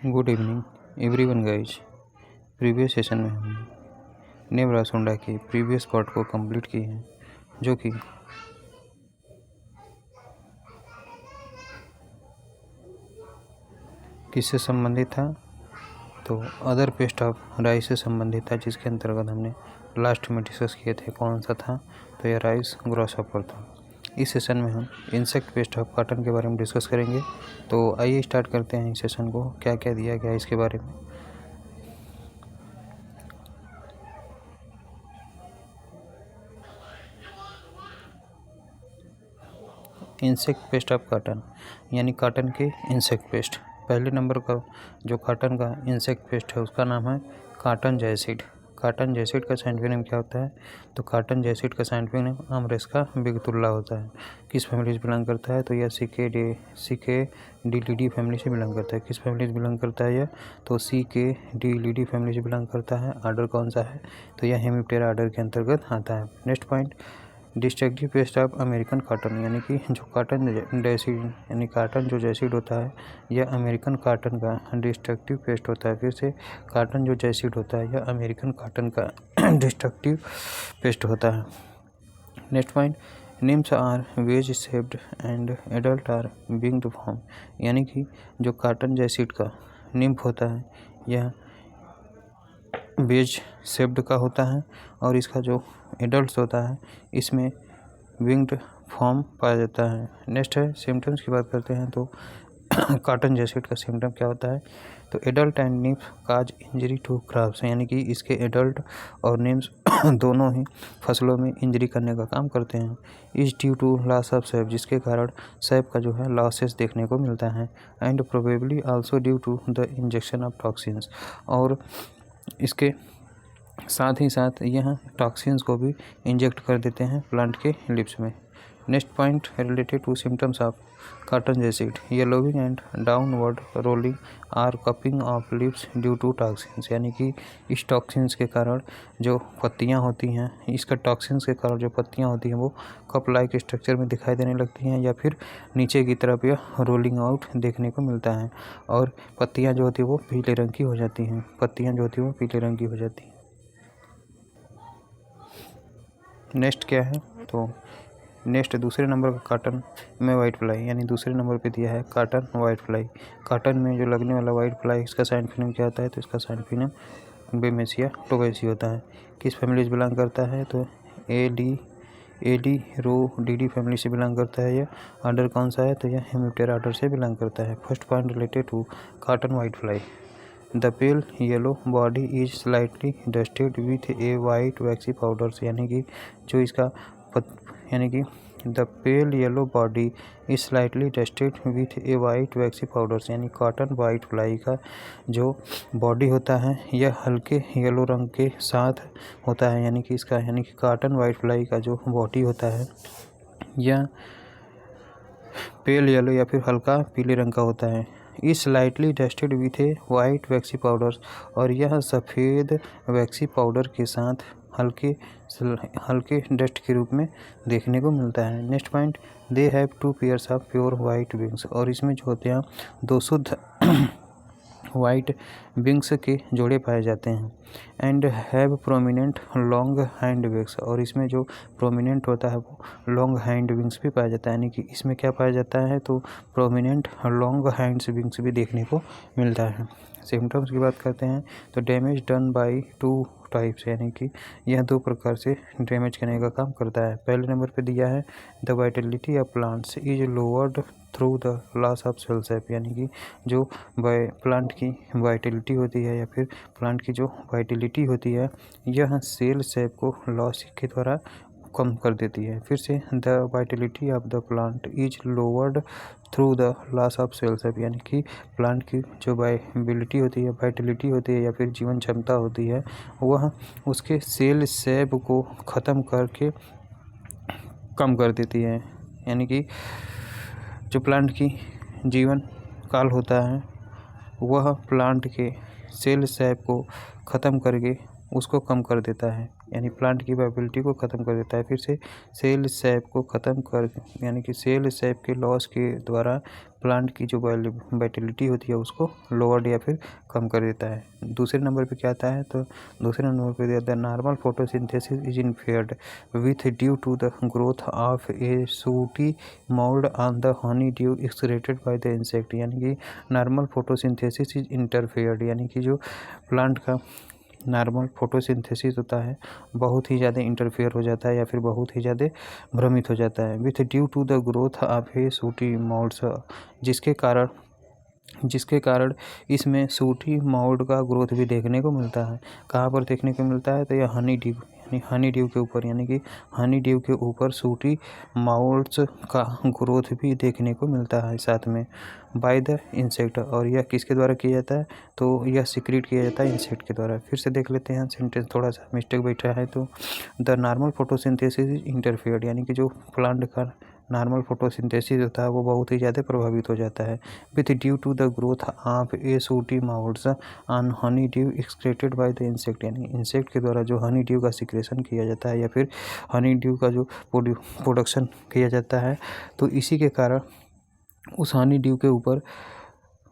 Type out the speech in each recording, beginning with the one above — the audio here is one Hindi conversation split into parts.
Good evening everyone guys. Previous session में हमने नेवरासुंडा के प्रीवियस पार्ट को कंप्लीट किए हैं, जो कि किससे संबंधित था, तो अदर पेस्ट ऑफ राइस से संबंधित था, जिसके अंतर्गत हमने लास्ट में डिस्कस किए थे। कौन सा था? तो यह राइस ग्रॉसहॉपर था। इस सेशन में हम इंसेक्ट पेस्ट ऑफ कॉटन के बारे में डिस्कस करेंगे। तो आइए स्टार्ट करते हैं इस सेशन को। क्या क्या दिया गया इसके बारे में। इंसेक्ट पेस्ट ऑफ कॉटन यानी कॉटन के इंसेक्ट पेस्ट। पहले नंबर का जो कॉटन का इंसेक्ट पेस्ट है उसका नाम है कॉटन जैसिड। कॉटन जैसिड का साइंटिफिक नेम क्या होता है? तो कॉटन जैसिड का साइंटिफिक नेम अमरेस्का बिगतुल्ला होता है। किस फैमिली से बिलोंग करता है? तो यह सिकेडिलिडी फैमिली से बिलोंग करता है। किस फैमिली से बिलोंग करता है यह? तो सिकेडिलिडी फैमिली से बिलोंग करता है। ऑर्डर कौन सा है? तो यह हेमिप्टेरा ऑर्डर के अंतर्गत आता है। Next point, destructive pest of American cotton यानी कि जो कॉटन जैसिड यानी कॉटन जो जैसिड होता है यह अमेरिकन कॉटन का डिस्ट्रक्टिव पेस्ट होता है। फिर से कॉटन जो जैसिड होता है यह अमेरिकन कॉटन का डिस्ट्रक्टिव पेस्ट होता है। Next point, nymphs are wedge shaped and adult are winged form यानी कि जो कॉटन जैसिड का निम्फ होता है यह वेज शेप्ड का होता है और इसका जो एडल्ट होता है इसमें विंग्ड फॉर्म पाया जाता है। नेक्स्ट है सिम्टम्स की बात करते हैं। तो कॉटन जैसिड का सिम्टम क्या होता है? तो adult and nymph cause injury to crops यानी कि इसके एडल्ट और निम्स दोनों ही फसलों में इंजरी करने का काम करते हैं। Is due to loss of sap जिसके कारण सैप का जो है लॉसेस देखने को मिलता है। And probably also due to the injection of toxins और इसके साथ ही साथ यह टॉक्सिन्स को भी इंजेक्ट कर देते हैं प्लांट के लिप्स में। Next point related to symptoms of cotton jassid, yellowing and downward rolling or cupping of leaves due to toxins यानी कि इस टॉक्सिन्स के कारण जो पत्तियां होती हैं, इसका टॉक्सिन्स के कारण जो पत्तियां होती हैं वो कप लाइक स्ट्रक्चर में दिखाई देने लगती हैं या फिर नीचे की तरफ यह रोलिंग आउट देखने को मिलता है और पत्तियां जो होती हैं वो पीले रंग की हो जाती हैं। पत्तियां जो होती हैं वो पीले रंग की हो जाती हैं। नेक्स्ट क्या है? तो नेक्स्ट दूसरे नंबर का कॉटन में वाइट फ्लाई यानी दूसरे नंबर पे दिया है कॉटन वाइट फ्लाई। कॉटन में जो लगने वाला वाइट फ्लाई इसका साइंटिफिक नेम क्या होता है? तो इसका साइंटिफिक नेम बेमेसिया टोबेसी होता है। किस फैमिली से बिलोंग करता है? तो एडी रोडीडी फैमिली से बिलोंग करता है। यह ऑर्डर कौन सा है? तो यह हेमिप्टेरा ऑर्डर से बिलोंग करता है। First point related to cotton white fly, the pale yellow body is slightly dusted with a white waxy powders यानी कि जो इसका यानी कि the pale yellow body is slightly dusted with a white waxy powders यानी कॉटन वाइट फ्लाई का जो बॉडी होता है यह हल्के येलो रंग के साथ होता है। यानी कि इसका यानी कि कॉटन वाइट फ्लाई का जो बॉडी होता है यह पेल येलो या फिर हल्का पीले रंग का होता है। Is slightly dusted with a white waxy powders और यह सफ़ेद वैक्सी पाउडर के साथ हल्के डस्ट के रूप में देखने को मिलता है। Next point, they have 2 pairs of pure white wings और इसमें जो होते हैं 2 शुद्ध वाइट विंग्स के जोड़े पाए जाते हैं। And have prominent long hand wings और इसमें जो प्रोमिनेंट होता है वो लॉन्ग हैंड विंग्स भी पाया जाता है। यानी कि इसमें क्या पाया जाता है? तो प्रोमिनेंट लॉन्ग हैंड्स विंग्स भी देखने को मिलता है। सिम्टम्स की बात करते हैं तो डैमेज डन बाय 2 टाइप्स यानी कि यह 2 प्रकार से डैमेज करने का काम करता है। पहले नंबर पे दिया है the vitality of plants is lowered through the loss of cell sap यानी कि जो प्लांट की वाइटलिटी होती है या फिर प्लांट की जो वाइटलिटी होती है यह सेल शेप को लॉस के द्वारा कम कर देती है। फिर से the vitality of the plant is lowered through the loss of cell sap यानी कि प्लांट की जो वाइबिलिटी होती है, वाइटलिटी होती है या फिर जीवन क्षमता होती है वह उसके सेल शेप को ख़त्म करके कम कर देती है। यानी कि जो प्लांट की जीवन काल होता है वह प्लांट के सेल शेप को ख़त्म करके उसको कम कर देता है। यानी प्लांट की वाइबिलिटी को ख़त्म कर देता है। फिर से सेल सैप को ख़त्म कर यानी कि सेल सैप के लॉस के द्वारा प्लांट की जो वाइटलिटी होती है उसको लोअर्ड या फिर कम कर देता है। दूसरे नंबर पे क्या आता है, तो दूसरे नंबर पे दिया the normal photosynthesis is impaired with due to the growth of a sooty mould on the honeydew excreted by the insect. यानी कि नॉर्मल फोटोसिंथेसिस इज इंटरफेयर्ड, यानी कि जो प्लांट का नॉर्मल फोटोसिंथेसिस होता है बहुत ही ज़्यादा इंटरफेयर हो जाता है या फिर बहुत ही ज़्यादा भ्रमित हो जाता है with due to the growth of a sooty moulds, जिसके कारण इसमें सूटी मोल्ड का ग्रोथ भी देखने को मिलता है। कहाँ पर देखने को मिलता है, तो यह हनी ड्यू यानी हनी ड्यू के ऊपर, यानी कि हनी ड्यू के ऊपर सूटी मोल्ड्स का ग्रोथ भी देखने को मिलता है साथ में बाय द इंसेक्ट। और यह किसके द्वारा किया जाता है, तो यह सीक्रेट किया जाता है इंसेक्ट के द्वारा। फिर से देख लेते हैं सेंटेंस, थोड़ा सा मिस्टेक बैठा है। तो the normal photosynthesis is interfered, यानी कि जो प्लांट का नॉर्मल फोटोसिंथेसिस होता है वो बहुत ही ज़्यादा प्रभावित हो जाता है with due to the growth of a sooty moulds on honeydew excreted by the insect, यानी इंसेक्ट के द्वारा जो हनी ड्यू का सिक्रेशन किया जाता है या फिर हनी ड्यू का जो प्रोडक्शन किया जाता है, तो इसी के कारण उस हनी ड्यू के ऊपर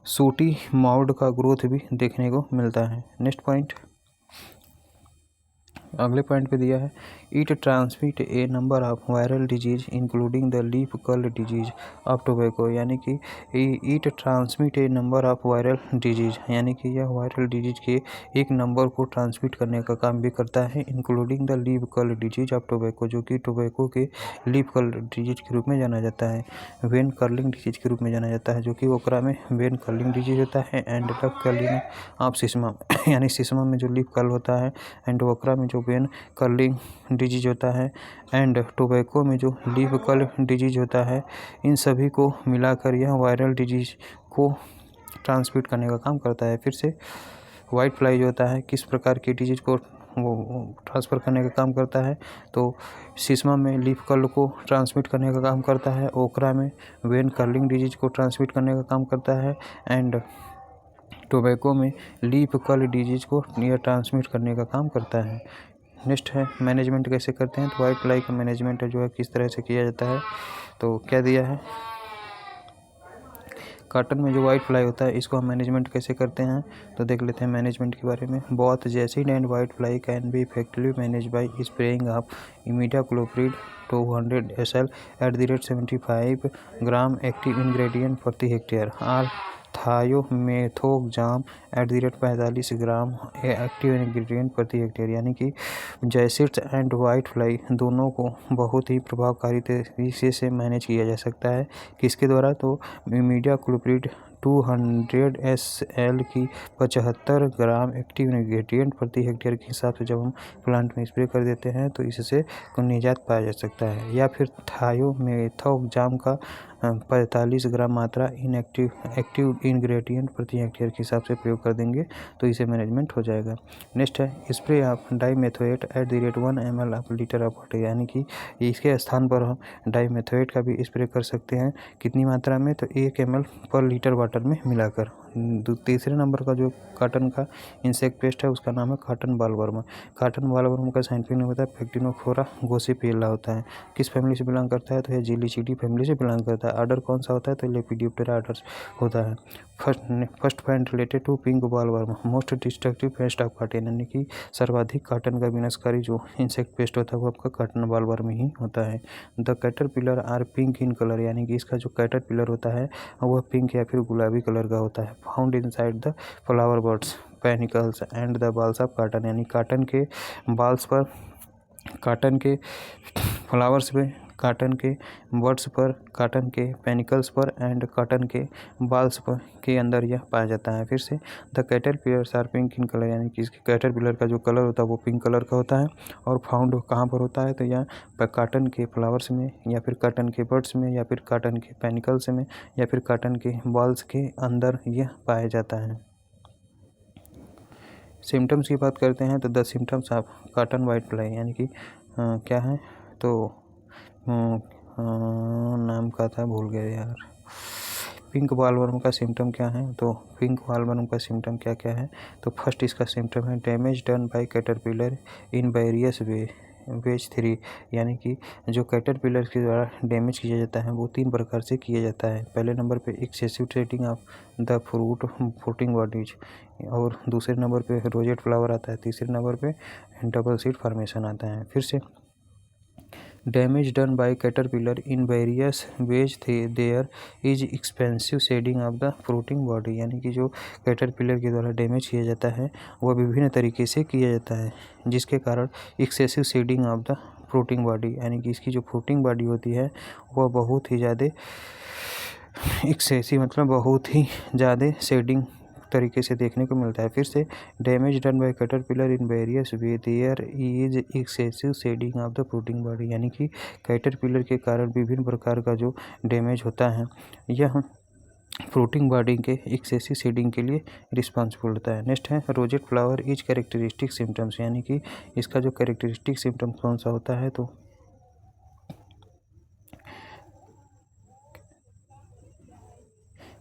सूटी मोल्ड का ग्रोथ भी देखने को मिलता है। नेक्स्ट पॉइंट, अगले पॉइंट पे दिया है it transmit A number of viral disease including the leaf curl disease of tobacco, यानी कि it transmit A number of viral disease, यानी कि यह वायरल डिजीज के एक नंबर को ट्रांसमिट करने का काम भी करता है including the leaf curl disease of tobacco, जो कि टोबैको के लीफ कर्ल डिजीज के रूप में जाना जाता है, वेन कर्लिंग डिजीज के रूप में जाना जाता है, जो कि ओकरा में वेन कर्लिंग डिजीज होता है एंड द कर्लिंग ऑफ सिस्मा, यानी सिस्मा में जो लीफ कर्ल होता है एंड ओकरा में जो वेन कर्लिंग डिजीज होता है एंड टोबैको में जो लीफ कर्ल डिजीज होता है, इन सभी को मिलाकर यह वायरल डिजीज को ट्रांसमिट करने का काम करता है। फिर से वाइट फ्लाई जो होता है किस प्रकार की डिजीज को वो ट्रांसफ़र करने का काम करता है, तो सिस्मा में लीफ कर्ल को ट्रांसमिट करने का काम करता है, ओकरा में वेन कर्लिंग डिजीज को ट्रांसमिट करने का काम करता है एंड टोबैको में लीफ कर्ल डिजीज को यह ट्रांसमिट करने का काम करता है। नेक्स्ट है मैनेजमेंट कैसे करते हैं, तो वाइट फ्लाई का मैनेजमेंट जो है किस तरह से किया जाता है, तो क्या दिया है, कॉटन में जो वाइट फ्लाई होता है इसको हम मैनेजमेंट कैसे करते हैं, तो देख लेते हैं मैनेजमेंट के बारे में। Both jassid and white fly can be effectively manage by spraying of imidacloprid 200 SL at the rate 75 gram active ingredient प्रति हेक्टेयर और thiamethoxam at the rate 45 gram active ingredient प्रति हेक्टेयर, यानी कि जैसिड्स एंड वाइट फ्लाई दोनों को बहुत ही प्रभावकारी तरीके से मैनेज किया जा सकता है। किसके द्वारा, तो इमिडाक्लोप्रिड 200 SL की 75 ग्राम एक्टिव इंग्रेडिएंट प्रति हेक्टेयर के हिसाब से जब हम प्लांट में स्प्रे कर देते हैं तो इससे निजात पाया जा सकता है। या फिर थायोमेथोक्साम का 45 ग्राम मात्रा एक्टिव इंग्रेडिएंट प्रति हेक्टेयर के हिसाब से प्रयोग कर देंगे तो इसे मैनेजमेंट हो जाएगा। नेक्स्ट है spray of dimethoate eight the rate 1 ml of litre of water, यानी कि इसके स्थान पर हम डाईमेथोएट का भी स्प्रे कर सकते हैं। कितनी मात्रा में, तो 1 ml पर लीटर वाटर में मिलाकर। तीसरे नंबर का जो कॉटन का इंसेक्ट पेस्ट है उसका नाम है कॉटन बॉलवर्म। कॉटन बॉलवर्म का साइंटिफिक नेम होता है पैक्टिनोफोरा गोसिपिएला होता है। किस फैमिली से बिलोंग करता है, तो यह जिलीचिडी फैमिली से बिलोंग करता है। ऑर्डर कौन सा होता है, तो लेपिडियोप्टेरा ऑर्डर होता है। First point related to pink bollworm most destructive pest of cotton, यानी कि सर्वाधिक कॉटन का विनाशकारी जो इंसेक्ट पेस्ट होता है वो आपका कॉटन बॉलवर्म ही होता है। The caterpillar are pink in colour, यानी कि इसका जो कैटरपिलर होता है वह पिंक या फिर गुलाबी कलर का होता है। Found inside the flower buds panicles and the bolls of cotton, यानी कॉटन के बाल्स पर, कॉटन के फ्लावर्स पे, कॉटन के बर्ड्स पर, कॉटन के पेनिकल्स पर एंड कॉटन के बाल्स पर के अंदर यह पाया जाता है। फिर से the caterpillars are pink in colour, यानी कि इसके कैटरपिलर का जो कलर होता है वो पिंक कलर का होता है। और फाउंड कहाँ पर होता है, तो यह कॉटन के फ्लावर्स में या फिर कॉटन के बर्ड्स में या फिर कॉटन के पेनिकल्स में या फिर कॉटन के बाल्स के अंदर यह पाया जाता है। सिम्टम्स की बात करते हैं तो the symptoms of cotton white fly, यानी कि क्या है, तो नाम का था भूल गया यार, पिंक बॉलवर्म का सिम्टम क्या है, तो पिंक बॉलवर्म का सिम्टम क्या क्या है, तो फर्स्ट इसका सिम्टम है damage done by caterpillar in various veg 3, यानी कि जो कैटरपिलर के द्वारा डैमेज किया जाता है वो 3 प्रकार से किया जाता है। पहले नंबर पे excessive setting of the fruiting bodies, और दूसरे नंबर पे रोजेट फ्लावर आता है, तीसरे नंबर पे डबल सीड फॉर्मेशन आता है। फिर से damage done by caterpillar in various ways there is expensive shedding of the fruiting body, यानी कि जो कैटरपिलर के द्वारा डैमेज किया जाता है वह विभिन्न तरीके से किया जाता है, जिसके कारण excessive shedding of the fruiting body, यानी कि इसकी जो फ्रूटिंग बॉडी होती है वह बहुत ही ज़्यादा एक्सेसिव मतलब बहुत ही ज़्यादा शेडिंग तरीके से देखने को मिलता है। फिर से damage done by caterpillar in various way there is excessive shedding of the fruiting body, यानी कि कैटरपिलर के कारण विभिन्न प्रकार का जो डैमेज होता है यह फ्रूटिंग बॉडी के एक्सेसिव शेडिंग के लिए रिस्पॉन्सिबल होता है। नेक्स्ट है rosette flower is characteristic symptoms, यानी कि इसका जो कैरेक्टरिस्टिक सिम्टम कौन सा होता है, तो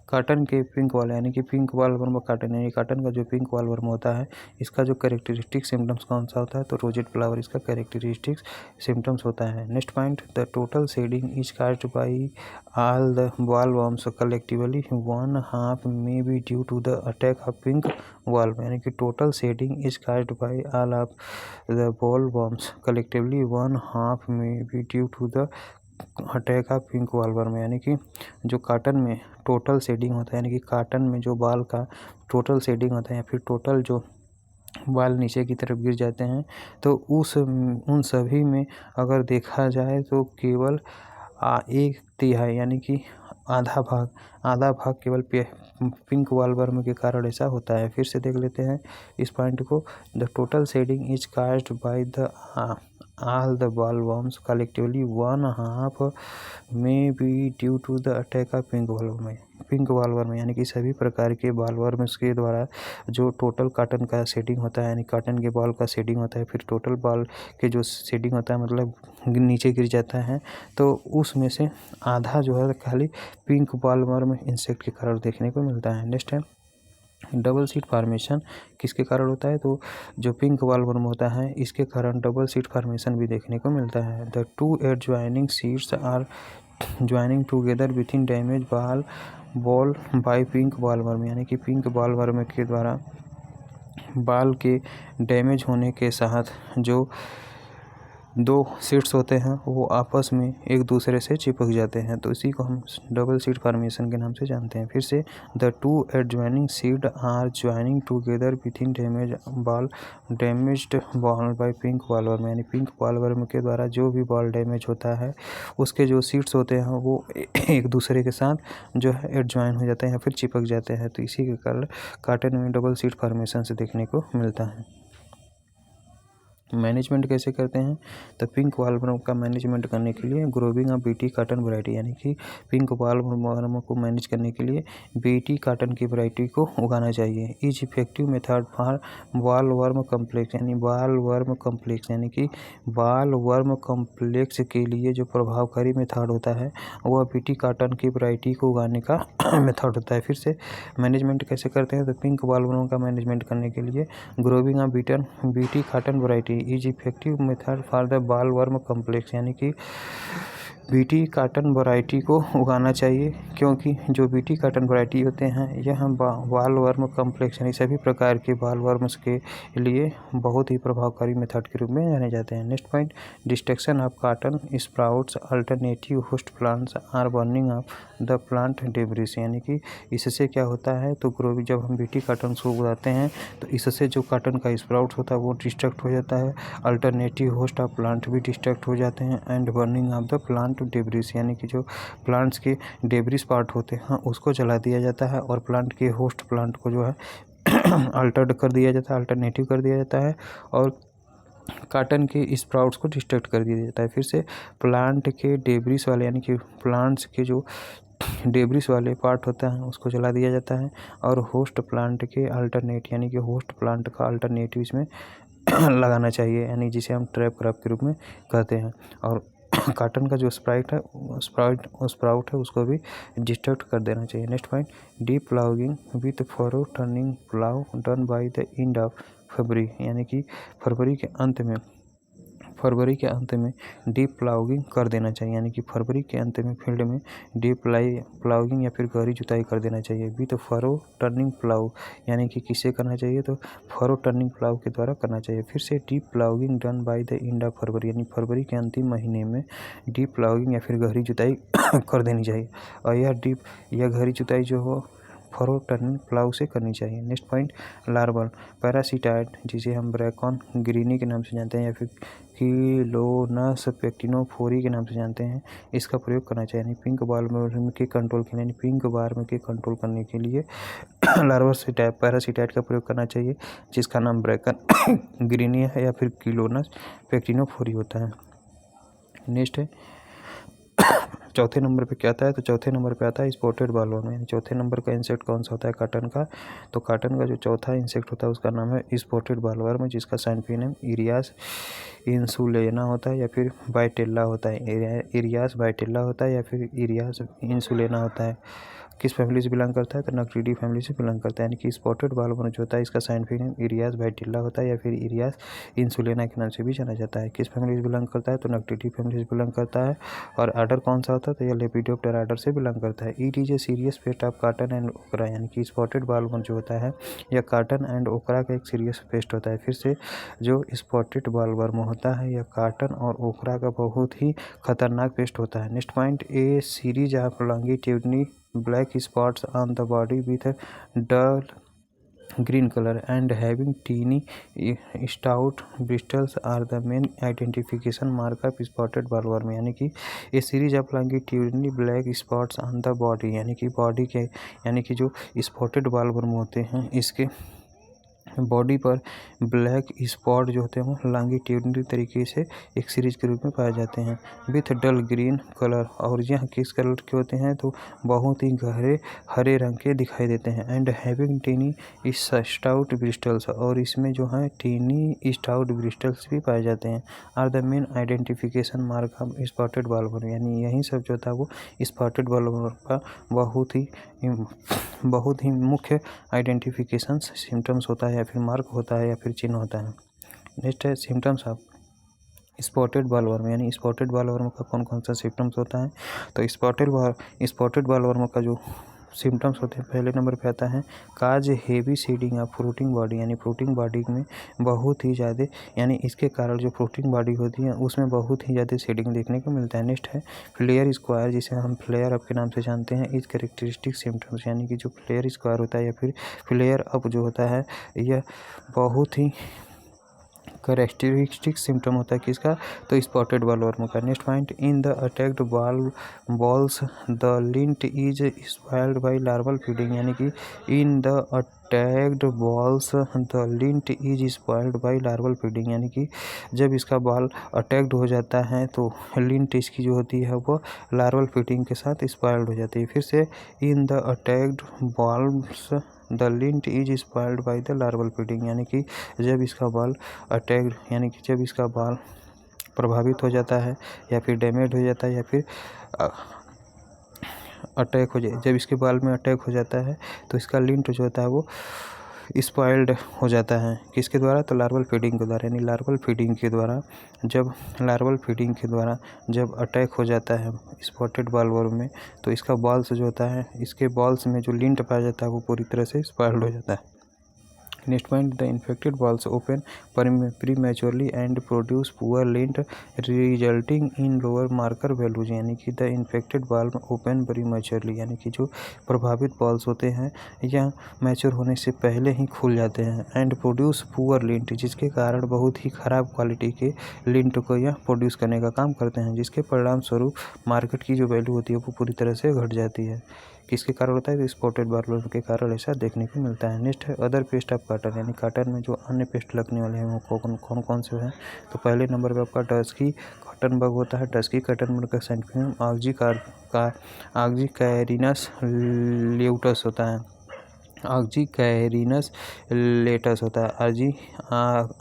काटन के पिंक वाला, यानी कि पिंक बॉलवर्म काटन, यानी काटन का जो पिंक बॉलवर्म होता है इसका जो कैरेक्टरिस्टिक सिम्टम्स कौन सा होता है, तो रोजेट फ्लावर इसका कैरेक्टरिस्टिक सिम्टम्स होता है। Next point the total shedding is caused by all the bollworms collectively 1/2 may be due to the attack of pink bollworm, यानी कि total shedding is caused by all of the bollworms collectively 1/2 may be due to the attack of pink bollworm, यानी कि जो काटन में टोटल शेडिंग होता है, यानी कि काटन में जो बाल का टोटल शेडिंग होता है या फिर टोटल जो बाल नीचे की तरफ गिर जाते हैं, तो उन सभी में अगर देखा जाए तो केवल 1/3 यानी कि आधा भाग केवल पिंक बॉलवर्म के कारण ऐसा होता है। फिर से देख लेते हैं इस पॉइंट को, the total shedding is caused by the all the bollworms collectively 1/2 may be due to the attack of pink bollworm, यानी कि सभी प्रकार के बॉलवर्म्स के द्वारा जो टोटल काटन का शेडिंग होता है, यानी काटन के बॉल का शेडिंग होता है, फिर टोटल बॉल के जो शेडिंग होता है मतलब नीचे गिर जाता है, तो उसमें से आधा जो है खाली पिंक बॉलवर्म इंसेक्ट के कारण देखने को मिलता है। नेक्स्ट है डबल सीड फॉर्मेशन किसके कारण होता है, तो जो पिंक बॉलवर्म होता है इसके कारण डबल सीड फॉर्मेशन भी देखने को मिलता है। The 2 adjoining seeds are joining together within damage boll by pink bollworm, यानी कि पिंक बॉलवर्म के द्वारा बाल के डैमेज होने के साथ जो 2 सीड्स होते हैं वो आपस में एक दूसरे से चिपक जाते हैं, तो इसी को हम डबल सीड फॉर्मेशन के नाम से जानते हैं। फिर से the 2 adjoining seed are joining together within damaged boll by pink bollworm, यानी पिंक बॉलवर्म के द्वारा जो भी बॉल डैमेज होता है उसके जो सीड्स होते हैं वो एक दूसरे के साथ जो है एडजॉइन हो जाते हैं या फिर चिपक जाते हैं, तो इसी के कारण काटन में डबल सीड फॉर्मेशन से देखने को मिलता है। मैनेजमेंट कैसे करते हैं, तो पिंक बॉलवर्म का मैनेजमेंट करने के लिए growing of BT cotton variety, यानी कि पिंक बॉलवर्म को मैनेज करने के लिए बीटी काटन की वैरायटी को उगाना चाहिए। Is effective method for bollworm complex, यानी बॉलवर्म कम्प्लेक्स, यानी कि बॉलवर्म कम्प्लेक्स के लिए जो प्रभावकारी मेथड होता है वह बीटी काटन की वैरायटी को उगाने का मेथड होता है। फिर से मैनेजमेंट कैसे करते हैं, तो पिंक बॉलवर्म का मैनेजमेंट करने के लिए growing of BT cotton variety is effective method for the bollworm complex, यानी कि बीटी काटन वैरायटी को उगाना चाहिए, क्योंकि जो बीटी काटन वैरायटी होते हैं यह बॉलवर्म कम्प्लेक्स यानी सभी प्रकार के बॉलवर्म्स के लिए बहुत ही प्रभावकारी मेथड के रूप में जाने जाते हैं। Next point destruction of cotton sprouts alternative host plants are burning of the plant debris, यानी कि इससे क्या होता है, तो ग्रोविंग जब हम बीटी काटन को उगाते हैं तो इससे जो काटन का स्प्राउट्स होता है वो डिस्ट्रक्ट हो जाता है, अल्टरनेटिव होस्ट ऑफ प्लांट भी डिस्ट्रक्ट हो जाते हैं, and burning of the plant debris, यानी कि जो प्लांट्स के डेब्रिस पार्ट होते हैं उसको जला दिया जाता है और प्लांट के होस्ट प्लांट को जो है अल्टर्ड कर दिया जाता है, अल्टरनेटिव कर दिया जाता है, और काटन के स्प्राउट्स को डिस्ट्रक्ट कर दिया जाता है। फिर से प्लांट के डेब्रिस वाले यानी कि प्लांट्स के जो डेब्रिस वाले पार्ट होता है उसको जला दिया जाता है, और होस्ट प्लांट के अल्टरनेट यानी कि होस्ट प्लांट का अल्टरनेटिव इसमें लगाना चाहिए, यानी जिसे हम ट्रैप क्रॉप के रूप में कहते हैं। और काटन का जो स्प्राउट है उसको भी डिस्ट्रक्ट कर देना चाहिए। Next point, deep ploughing with furrow turning plough done by the end of February, यानी कि फरवरी के अंत में डीप प्लाउइंग कर देना चाहिए, यानी कि फरवरी के अंत में फील्ड में डीप प्लाउइंग या फिर गहरी जुताई कर देना चाहिए। विथ फरो टर्निंग प्लाउ, यानी कि किससे करना चाहिए, तो फरो टर्निंग प्लाउ के द्वारा करना चाहिए। फिर से deep ploughing done by the end of February, यानी फरवरी के अंतिम महीने में डीप प्लाउइंग या फिर गहरी जुताई कर देनी चाहिए। और यह गहरी जुताई जो हो फरो टर्निंग प्लाउ से करनी चाहिए। नेक्स्ट पॉइंट, लार्वल पैरासिटाइड, जिसे हम ब्रैकॉन ग्रीनी के नाम से जानते हैं या फिर किलोनस पेक्टिनोफोरी के नाम से जानते हैं, इसका प्रयोग करना चाहिए। यानी पिंक बार्म के कंट्रोल के लिए, यानी पिंक बार्म के कंट्रोल करने के लिए लार्वा पैरासिटाइड का प्रयोग करना चाहिए, जिसका नाम ब्रैकन ग्रीनी है या फिर किलोनस पेक्टिनोफोरी होता है। नेक्स्ट है चौथे नंबर पे क्या आता है, तो चौथे नंबर पे आता है स्पॉटेड बालवर्म। यानी चौथे नंबर का इंसेक्ट कौन सा होता है, काटन का। तो काटन का जो चौथा इंसेक्ट होता है उसका नाम है स्पॉटेड बालवर्म, जिसका साइंटिफिक नेम इरियास इंसुलेना होता है या फिर बाइटेल्ला होता है। इरियास बाइटेल्ला होता है या फिर इरियास इंसुलेना होता है। किस फैमिली से बिलोंग करता है, तो नक्टिडी फैमिली से बिलोंग करता है। यानी कि स्पॉटेड बालवर्म जो होता है इसका साइंटिफिक नेम इरियास बाइटेल्ला होता है या फिर इरियास इंसुलेना के नाम से भी जाना जाता है। किस फैमिली से बिलोंग करता है, तो नक्टिडी फैमिली से बिलोंग करता है। और आर्डर कौन सा होता है, तो यह लेपिडोप्टेरा आर्डर से बिलोंग करता है। It is a serious paste of cotton and ओकरा, यानी कि स्पॉटेड बालवर्म जो होता है यह काटन एंड ओकरा का एक सीरियस पेस्ट होता है। फिर से जो स्पॉटेड बालवर्म होता है यह काटन और ओकरा का बहुत ही खतरनाक पेस्ट होता है। Next point, A series of longitudinal black spots on the body with a dull green color and having teeny stout bristles are the main identification mark of spotted bollworm। यानी कि ये series of longitudinal black spots on the body, यानी कि बॉडी के, यानी कि जो स्पॉटेड बालवर्म होते हैं इसके बॉडी पर ब्लैक स्पॉट जो होते हैं वो लॉन्गिट्यूडनल तरीके से एक सीरीज के रूप में पाए जाते हैं। विथ डल ग्रीन कलर, और यह किस कलर के होते हैं, तो बहुत ही गहरे हरे रंग के दिखाई देते हैं। And having tiny stout bristles, और इसमें जो है टीनी स्टाउट ब्रिस्टल्स भी पाए जाते हैं। Are the main identification mark of spotted bollworm, यानी यही सब जो था वो स्पॉटेड बालवर्म का बहुत ही मुख्य आइडेंटिफिकेशन सिम्टम्स होता है या फिर मार्क होता है या फिर चिन्ह होता है। नेक्स्ट है सिम्टम्स ऑफ स्पॉटेड बालवर्म, यानी स्पॉटेड बालवर्म का कौन कौन सा सिम्टम्स होता है, तो स्पॉटेड बालवर्म का जो सिम्टम्स होते हैं, पहले नंबर पे आता है cause heavy shedding of fruiting body, यानी फ्रूटिंग बॉडी में बहुत ही ज़्यादा, यानी इसके कारण जो फ्रूटिंग बॉडी होती है उसमें बहुत ही ज़्यादा सीडिंग देखने को मिलता है। नेक्स्ट है फ्लेयर स्क्वायर, जिसे हम फ्लेयर अप के नाम से जानते हैं। इस कैरेक्टरिस्टिक सिम्टम्स, यानी कि जो फ्लेयर स्क्वायर होता है या फिर फ्लेयर अप जो होता है यह बहुत ही कैरेक्टरिस्टिक सिम्टम होता है किसका, तो स्पॉटेड बालवर्म का। Next point, in the attacked balls the lint is spoiled bye larval feeding, यानी कि in the attacked balls the lint is spoiled bye larval feeding, यानी कि जब इसका बॉल अटैक्ड हो जाता है तो लिंट इसकी जो होती है वो लार्वल फीडिंग के साथ स्पॉइल्ड हो जाती है। फिर से in the attacked balls the lint is spoiled by the larval feeding, यानी कि जब इसका बाल अटैक, यानी कि जब इसका बाल प्रभावित हो जाता है या फिर डैमेज हो जाता है या फिर अटैक हो जाए, जब इसके बाल में अटैक हो जाता है तो इसका लिंट जो होता है वो स्पॉइल्ड हो जाता है। किसके द्वारा, तो लार्वल फीडिंग के द्वारा, यानी लार्वल फीडिंग के द्वारा जब अटैक हो जाता है स्पॉटेड बालवर्म में, तो इसका बॉल्स जो होता है, इसके बॉल्स में जो लिंट पाया जाता है वो पूरी तरह से स्पॉइल्ड हो जाता है। Next point, the infected balls open prematurely and produce poor lint resulting in lower marker values, यानी कि the infected ball open prematurely, यानी कि जो प्रभावित बॉल्स होते हैं यह मैच्योर होने से पहले ही खुल जाते हैं। एंड प्रोड्यूस पुअर लिंट, जिसके कारण बहुत ही ख़राब क्वालिटी के लिंट को यह प्रोड्यूस करने का काम करते हैं, जिसके परिणाम स्वरूप मार्केट की जो वैल्यू होती है वो पूरी तरह से घट जाती है। किसके कारण होता है, तो स्पॉटेड बालवर्म के कारण ऐसा देखने को मिलता है। नेक्स्ट है अदर पेस्ट ऑफ काटन, यानी काटन में जो अन्य पेस्ट लगने वाले हैं वो कौन कौन से हैं, तो पहले नंबर पे आपका डस्की कॉटन बग होता है। डस्की कॉटन बग का साइंटिफिक नेम आग्जी कैरिनस ल्यूटस होता है। ऑक्सीकैरिनस लेटस होता है,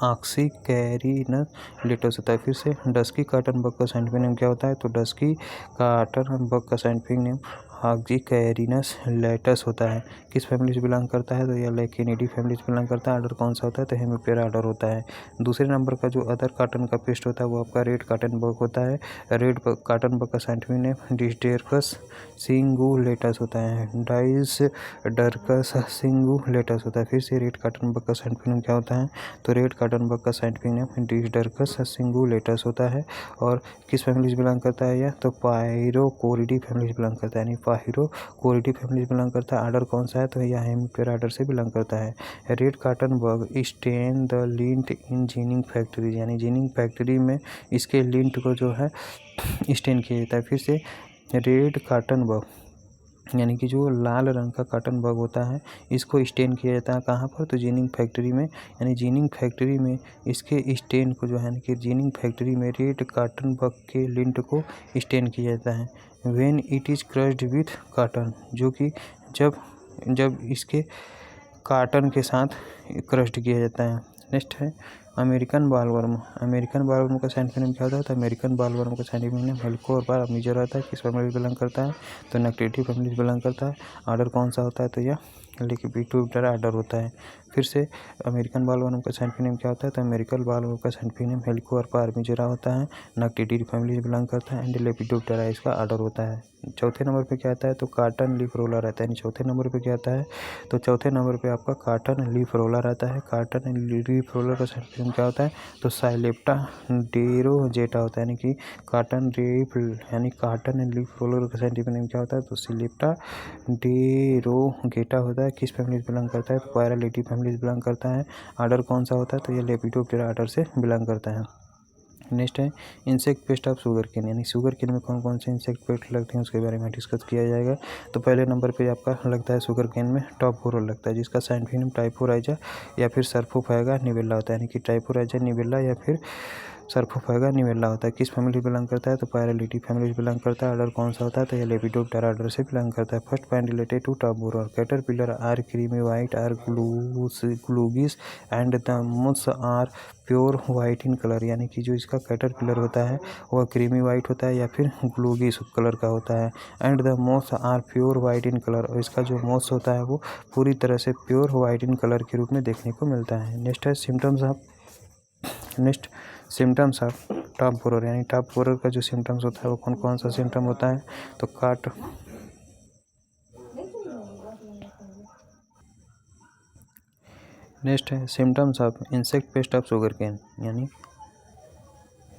ऑक्सीकैरिनस लेटस होता है। फिर से डस्की कॉटन बग का साइंटिफिक नेम क्या होता है? तो डस्की कॉटन बग का साइंटिफिक नेम ऑक्सीकैरिनस लेटस होता है। किस फैमिली से बिलोंग करता है? तो यह लेकेनिडी फैमिली से बिलोंग करता है। ऑर्डर कौन सा होता है? तो हेमिप्टेरा ऑर्डर होता है। दूसरे नंबर का जो अदर कॉटन का पेस्ट होता है वो आपका रेड कॉटन बग होता है। रेड कॉटन बग का साइंटिफिक नेम डिस्डेरकस सिंगुलेटस होता है। डाइसडर्कस सिंगुलेटस होता है। फिर से रेड कॉटन बग का साइंटिफिक नेम क्या होता है? तो रेड कॉटन बग का साइंटिफिक नेम डिस्डेरकस सिंगुलेटस होता है। और किस फैमिली से बिलोंग करता है यह? तो पायरोकोरिडी फैमिली से बिलोंग करता है, यानी पायरोकोरिडी फैमिली से बिलोंग करता है। ऑर्डर कौन सा है? तो यह हेमिप्टेरा ऑर्डर से बिलोंग करता है। Red cotton bug stand the lint in ginning factory, यानी जीनिंग फैक्ट्री में इसके लिंट को जो है स्टेन किया जाता है। फिर से रेड कॉटन बग यानी कि जो लाल रंग का कॉटन बग होता है इसको स्टेन किया जाता है कहाँ पर? तो जीनिंग फैक्ट्री में, यानी जीनिंग फैक्ट्री में इसके स्टेन को जो है कि जीनिंग फैक्ट्री में रेड कॉटन बग के लिंट को स्टेन किया जाता है। When it is crushed with cotton, जो कि जब इसके कॉटन के साथ क्रश्ड किया जाता है। नेक्स्ट है अमेरिकन बालवर्म। अमेरिकन बालवर्म का साइंटिफिक नेम क्या होता है? तो अमेरिकन बालवर्म का साइंटिफिक नेम हेलिकोवर्पा अमीजर होता है। किस फैमिली से बिलोंग करता है? तो नक्टेटिव फैमिली से बिलोंग करता है। ऑर्डर कौन सा होता है? तो यह लेपिडोप्टेरा ऑर्डर होता है। फिर से अमेरिकन बालवर्म का साइंटिफिक नेम क्या होता है? तो अमेरिकन बालवर्म का साइंटिफिक नेम हेलिकोवर्पा अमीजरा होता है। नक्टेटिव फैमिली से बिलोंग करता है एंड लेपिडोप्टेरा इसका ऑर्डर होता है। चौथे नंबर पे क्या आता है? तो कॉटन लीफ रोलर रहता है। चौथे नंबर पे क्या आता है? तो चौथे नंबर पे आपका कॉटन लीफ रोलर आता है। कॉटन लीफ रोलर का साइंटिफिक नेम क्या होता है? तो साइलेप्टा डेरोजेटा होता है, यानी कि कॉटन लीफ रोलर का साइंटिफिक नेम क्या होता है? तो सिलेप्टा डेरोगेटा होता है। किस फैमिली से बिलोंग करता है? तो पायरालिटी फैमिली से बिलोंग करता है। ऑर्डर कौन सा होता है? तो ये लेपिडोप्टेरा ऑर्डर से बिलोंग करता है। नेक्स्ट है insect pest of sugar cane, यानी शुगर केन में कौन कौन से इंसेक्ट पेस्ट लगते हैं उसके बारे में डिस्कस किया जाएगा। तो पहले नंबर पे आपका लगता है शुगर केन में टॉप बोरर लगता है, जिसका साइंटिफिक नेम टाइफोराइजा या फिर सर्फोफाइगा निवेला होता है, यानी कि टाइफोराइजा निवेला या फिर सर्फोफाइगा निवेला होता है। किस फैमिली बिलोंग करता है? तो पायरालिटी फैमिली से बिलोंग करता है। ऑर्डर कौन सा होता है? तो यह लेपिडोप्टेरा ऑर्डर से बिलोंग करता है। First point related to top borer, caterpillar are creamy white are glabrous and the moths are pure white in colour, यानी कि जो इसका कैटरपिलर होता है वह क्रीमी वाइट होता है या फिर ग्लूगिस कलर का होता है। And the moths are pure white in colour, और इसका जो मोस होता है वो पूरी तरह से प्योर वाइट इन कलर के रूप में देखने को मिलता है। नेक्स्ट है सिम्टम्स ऑफ टॉप बोरर, यानी टॉप बोरर का जो सिम्टम्स होता है वो कौन कौन सा सिम्टम होता है? तो नेक्स्ट है symptoms of insect pest of sugar cane, यानी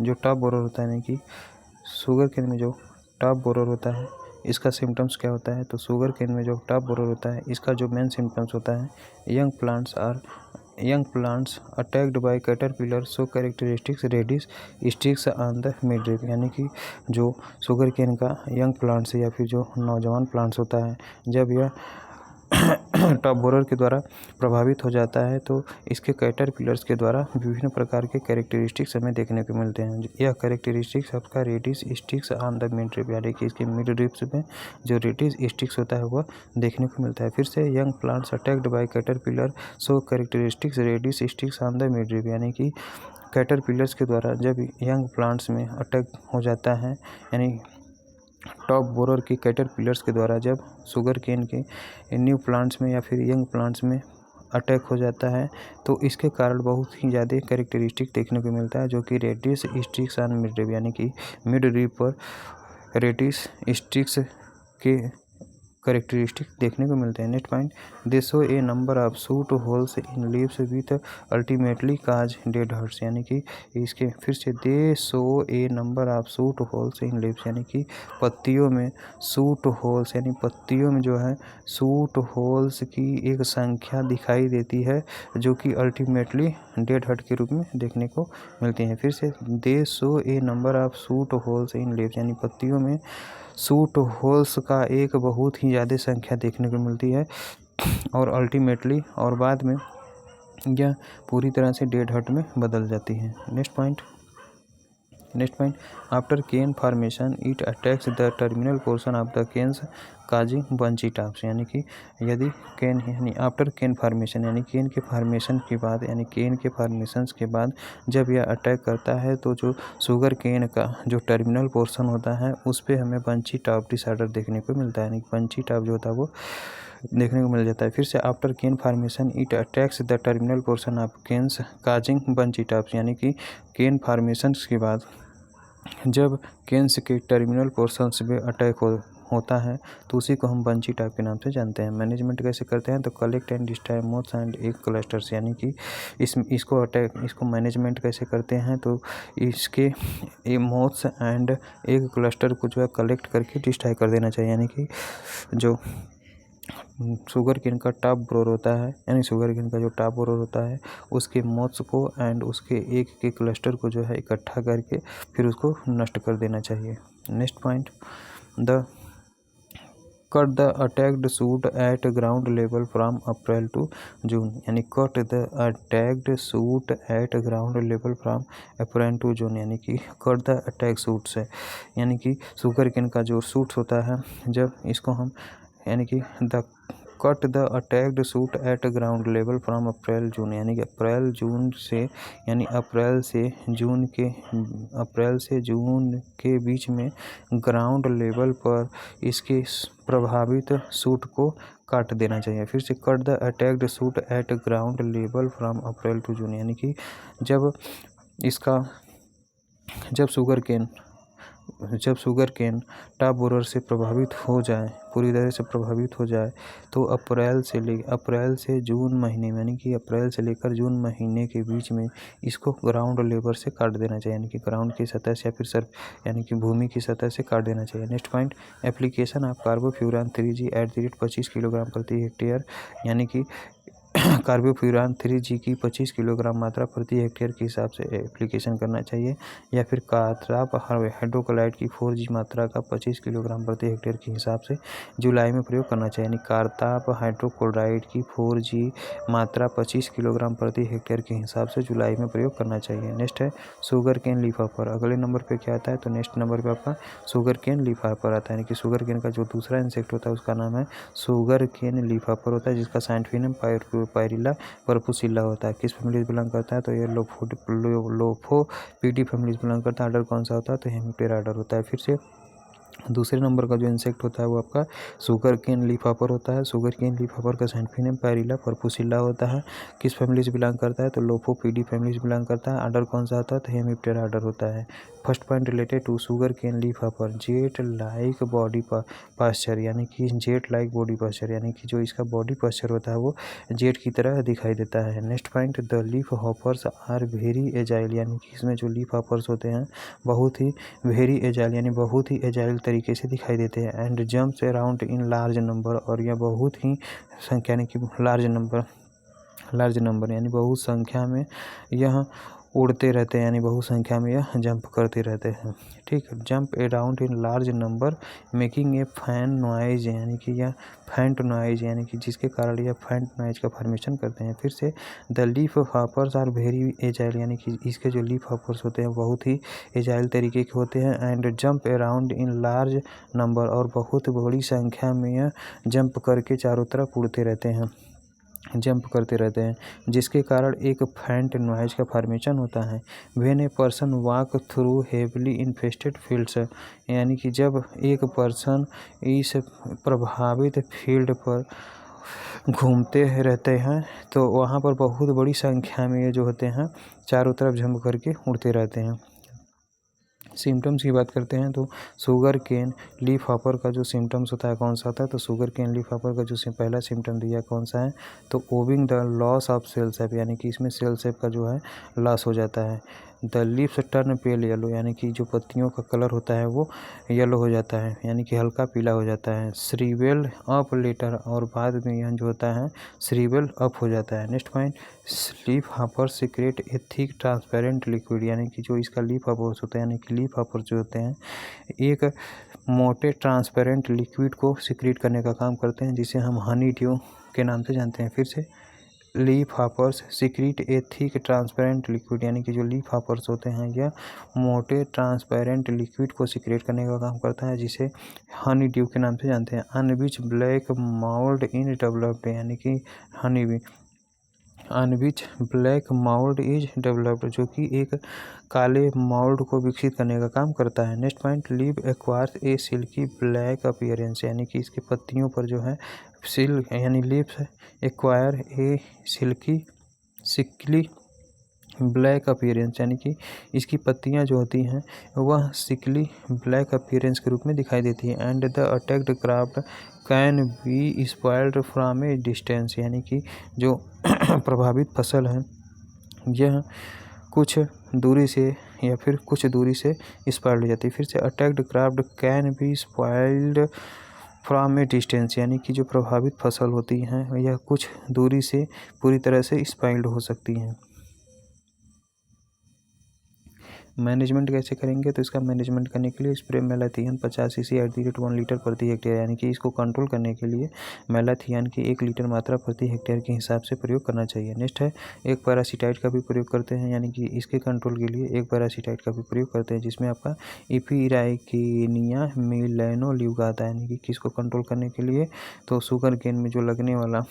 जो टॉप बोरर होता है, यानी कि शुगर केन में जो टॉप बोरर होता है इसका सिम्टम्स क्या होता है? तो शुगर केन में जो टॉप बोरर होता है इसका जो मेन सिम्टम्स होता है, young plants attacked by caterpillar so characteristics reddish sticks on the midrib, यानी कि जो शुगर केन का यंग प्लांट्स या फिर जो नौजवान प्लांट्स होता है जब यह टॉप बोरर के द्वारा प्रभावित हो जाता है तो इसके कैटरपिलर्स के द्वारा विभिन्न प्रकार के कैरेक्टरिस्टिक्स हमें देखने को मिलते हैं। यह कैरेक्टरिस्टिक्स आपका reddish sticks on the midrib, यानी कि इसके मिड रिप्स में जो रेडिश स्टिक्स होता है वह देखने को मिलता है। फिर से young plants attacked by caterpillar so characteristics reddish sticks on the midrib, यानी कि कैटरपिलर्स के द्वारा जब यंग प्लांट्स में अटैक हो जाता है, यानी टॉप बोरर के कैटरपिलर्स के द्वारा जब शुगर केन के न्यू प्लांट्स में या फिर यंग प्लांट्स में अटैक हो जाता है तो इसके कारण बहुत ही ज़्यादा कैरेक्टरिस्टिक देखने को मिलता है, जो कि reddish sticks on midrib, यानी कि मिड रिप पर रेडिश स्टिक्स के कैरेक्टरिस्टिक देखने को मिलते हैं। Next point, they show a number of shoot holes in leaves with ultimately cause dead hearts, यानी कि इसके फिर से they show a number of shoot holes in leaves, यानी कि पत्तियों में शूट होल्स, यानी पत्तियों में जो है शूट होल्स की एक संख्या दिखाई देती है जो कि अल्टीमेटली डेड हर्ट के रूप में देखने को मिलती हैं। फिर से they show a number of shoot holes in leaves, यानी पत्तियों में शूट होल्स का एक बहुत ही ज़्यादा संख्या देखने को मिलती है और अल्टीमेटली और बाद में यह पूरी तरह से डेड हर्ट में बदल जाती है। Next point, next point, after cane formation it attacks the terminal portion of the canes causing bunchy tops, यानी कि यदि केन यानी आफ्टर केन फॉर्मेशन यानी केन के फॉर्मेशन के बाद यानी केन के फॉर्मेशंस के बाद जब यह अटैक करता है तो जो शुगर केन का जो टर्मिनल पोर्शन होता है उस पर हमें बंची टॉप डिसऑर्डर देखने को मिलता है, यानी बंची टॉप जो होता है वो देखने को मिल जाता है। फिर से after cane formation it attacks the terminal portion of canes causing bunchy tops, यानी कि केन फॉर्मेशंस के बाद जब केन्स के टर्मिनल पोर्शंस पे अटैक होता है तो उसी को हम बंची टाइप के नाम से जानते हैं। मैनेजमेंट कैसे करते हैं तो collect and destroy moths and egg clusters, यानी कि इसको मैनेजमेंट कैसे करते हैं तो इसके मोथ्स एंड एग क्लस्टर को जो है कलेक्ट करके डिस्ट्रॉय कर देना चाहिए, यानी कि जो शुगर केन का टॉप बोरर होता है यानी शुगर केन का जो टॉप बोरर होता है उसके मोथ्स को एंड उसके एक के क्लस्टर को जो है इकट्ठा करके फिर उसको नष्ट कर देना चाहिए। Next point, the cut the attacked shoot at ground level from April to June, यानी cut the attacked shoot at ground level from April to June, यानी कि कट द अटैक शूट से, यानी कि शुगर केन का जो शूट होता है जब इसको हम यानी कि the cut the attacked shoot at ground level from April June, यानी कि अप्रैल से जून के बीच में ग्राउंड लेवल पर इसके प्रभावित शूट को काट देना चाहिए। फिर से cut the attacked shoot at ground level from April to June, यानी कि जब शुगर केन टॉप बोरर से प्रभावित हो जाए, पूरी तरह से प्रभावित हो जाए तो अप्रैल से जून महीने में, यानी कि अप्रैल से लेकर जून महीने के बीच में इसको ग्राउंड लेवल से काट देना चाहिए, यानी कि ग्राउंड की सतह से या फिर यानी कि भूमि की सतह से काट देना चाहिए। Next point, application of carbofuran 3G eight the rate 25 kilogram प्रति हेक्टेयर, यानी कि कार्बोफ्यूरान 3G की 25 किलोग्राम मात्रा प्रति हेक्टेयर के हिसाब से एप्लीकेशन करना चाहिए, या फिर कारताप हाइड्रोक्लोराइड की 4G मात्रा का 25 किलोग्राम प्रति हेक्टेयर के हिसाब से जुलाई में प्रयोग करना चाहिए, यानी कारताप हाइड्रोक्लोराइड की 4G मात्रा 25 किलोग्राम प्रति हेक्टेयर के हिसाब से जुलाई में प्रयोग करना चाहिए। नेक्स्ट है शुगर केन लीफ हॉपर, अगले नंबर पे क्या आता है तो नेक्स्ट नंबर पे आपका शुगर केन लीफ हॉपर आता है, यानी कि शुगर केन का जो दूसरा इंसेक्ट होता है उसका नाम है शुगर केन लीफ हॉपर होता है, जिसका साइंटिफिक नेम पायरिला पर्पुसिल्ला होता है। किस फैमिली से बिलोंग करता है तो ये लोफोपीडी फैमिली से बिलोंग करता है। आर्डर कौन सा होता है तो हेमिप्टेरा आर्डर होता है। फिर से दूसरे नंबर का जो इंसेक्ट होता है वो आपका शुगर केन लीफ हॉपर होता है। शुगर केन लीफ हॉपर का साइंटिफिक नेम पायरिला पर्पुसिल्ला होता है। किस फैमिली से बिलोंग करता है तो लोफोपीडी फैमिली से बिलोंग करता है। आर्डर कौन सा होता है तो हेमिप्टेरा आर्डर होता है। First point related to sugar cane leafhopper, jet like body posture, यानी कि जेट लाइक बॉडी पास्चर, यानी कि जो इसका बॉडी पास्चर होता है वो जेट की तरह दिखाई देता है। Next point, the leafhoppers are very agile, यानी कि इसमें जो लीफ हॉपर्स होते हैं बहुत ही वेरी एजाइल यानी बहुत ही एजाइल तरीके से दिखाई देते हैं। And jumps around in large number, और यह बहुत ही संख्या यानी कि लार्ज नंबर यानी बहुत संख्या में यह उड़ते रहते हैं, यानी बहुत संख्या में यह जंप करते रहते हैं। ठीक, jump around in large number making a fan noise, यानी कि यह फैंट नॉइज, यानी कि जिसके कारण यह फैंट नॉइज का फॉर्मेशन करते हैं। फिर से the leafhoppers are very agile, यानी कि इसके जो लीफ हॉपर्स होते हैं बहुत ही एजाइल तरीके के होते हैं। And jump around in large number, और बहुत बड़ी संख्या में यह जंप करके चारों तरफ उड़ते रहते हैं, जंप करते रहते हैं, जिसके कारण एक फैंट नॉइज का फॉर्मेशन होता है। When a person walk through heavily infested fields, यानी कि जब एक पर्सन इस प्रभावित फील्ड पर घूमते रहते हैं तो वहाँ पर बहुत बड़ी संख्या में ये जो होते हैं चारों तरफ जंप करके उड़ते रहते हैं। सिम्टम्स की बात करते हैं तो शुगर केन लीफ हॉपर का जो सिम्टम्स होता है कौन सा होता है तो शुगर केन लीफ हॉपर का जो पहला सिम्टम दिया कौन सा है तो owing the loss of cell sap, यानी कि इसमें सेल शेप का जो है लॉस हो जाता है। The leaves turn pale yellow, यानी कि जो पत्तियों का कलर होता है वो येलो हो जाता है, यानी कि हल्का पीला हो जाता है। श्रीवेल अप लेटर, और बाद में यह जो होता है श्रीवेल अप हो जाता है। Next point, leaf hopper secret ए थिक ट्रांसपेरेंट लिक्विड, यानी कि जो इसका लीफ हॉपर्स होता है यानी कि लीफ हॉपर जो होते हैं एक मोटे ट्रांसपेरेंट लिक्विड को सीक्रेट करने का काम करते हैं, जिसे हम हनी ड्यू के नाम से जानते हैं। फिर से लीफ हॉपर्स सीक्रेट ए थिक ट्रांसपेरेंट लिक्विड, यानी कि जो लीफ हॉपर्स होते हैं यह मोटे ट्रांसपेरेंट लिक्विड को सीक्रेट करने का काम करता है, जिसे हनी ड्यू के नाम से जानते हैं। On which black mould in developed, यानी कि honey be on which black mould is developed, जो कि एक काले माउल्ड को विकसित करने का काम करता है। Next point, leave acquires a silky black appearance, यानी कि इसके पत्तियों पर जो है सिल्क यानी लीव्स एक्वायर ए सिकली ब्लैक अपीयरेंस, यानी कि इसकी पत्तियां जो होती हैं वह सिकली ब्लैक अपीयरेंस के रूप में दिखाई देती है। And the attacked craft can be spoiled from A distance, यानी कि जो प्रभावित फसल है यह कुछ दूरी से या फिर कुछ दूरी से स्पॉइल्ड हो जाती है। फिर से, attacked craft can be spoiled from A distance, यानी कि जो प्रभावित फसल होती हैं यह कुछ दूरी से पूरी तरह से स्पॉइल्ड हो सकती हैं। मैनेजमेंट कैसे करेंगे, तो इसका मैनेजमेंट करने के लिए स्प्रे मेलाथियन 50 cc @ 1 लीटर प्रति हेक्टेयर, यानी कि इसको कंट्रोल करने के लिए मेलाथियन की 1 लीटर मात्रा प्रति हेक्टेयर के हिसाब से प्रयोग करना चाहिए। नेक्स्ट है, एक पैरासीटाइड का भी प्रयोग करते हैं, यानी कि इसके कंट्रोल के लिए एक पैरासीटाइड का भी प्रयोग करते हैं, जिसमें आपका इपीराइकेनिया मिलेनोल्यूगा आता है। यानी कि किसको कंट्रोल करने के लिए, तो शुगर केन में जो लगने वाला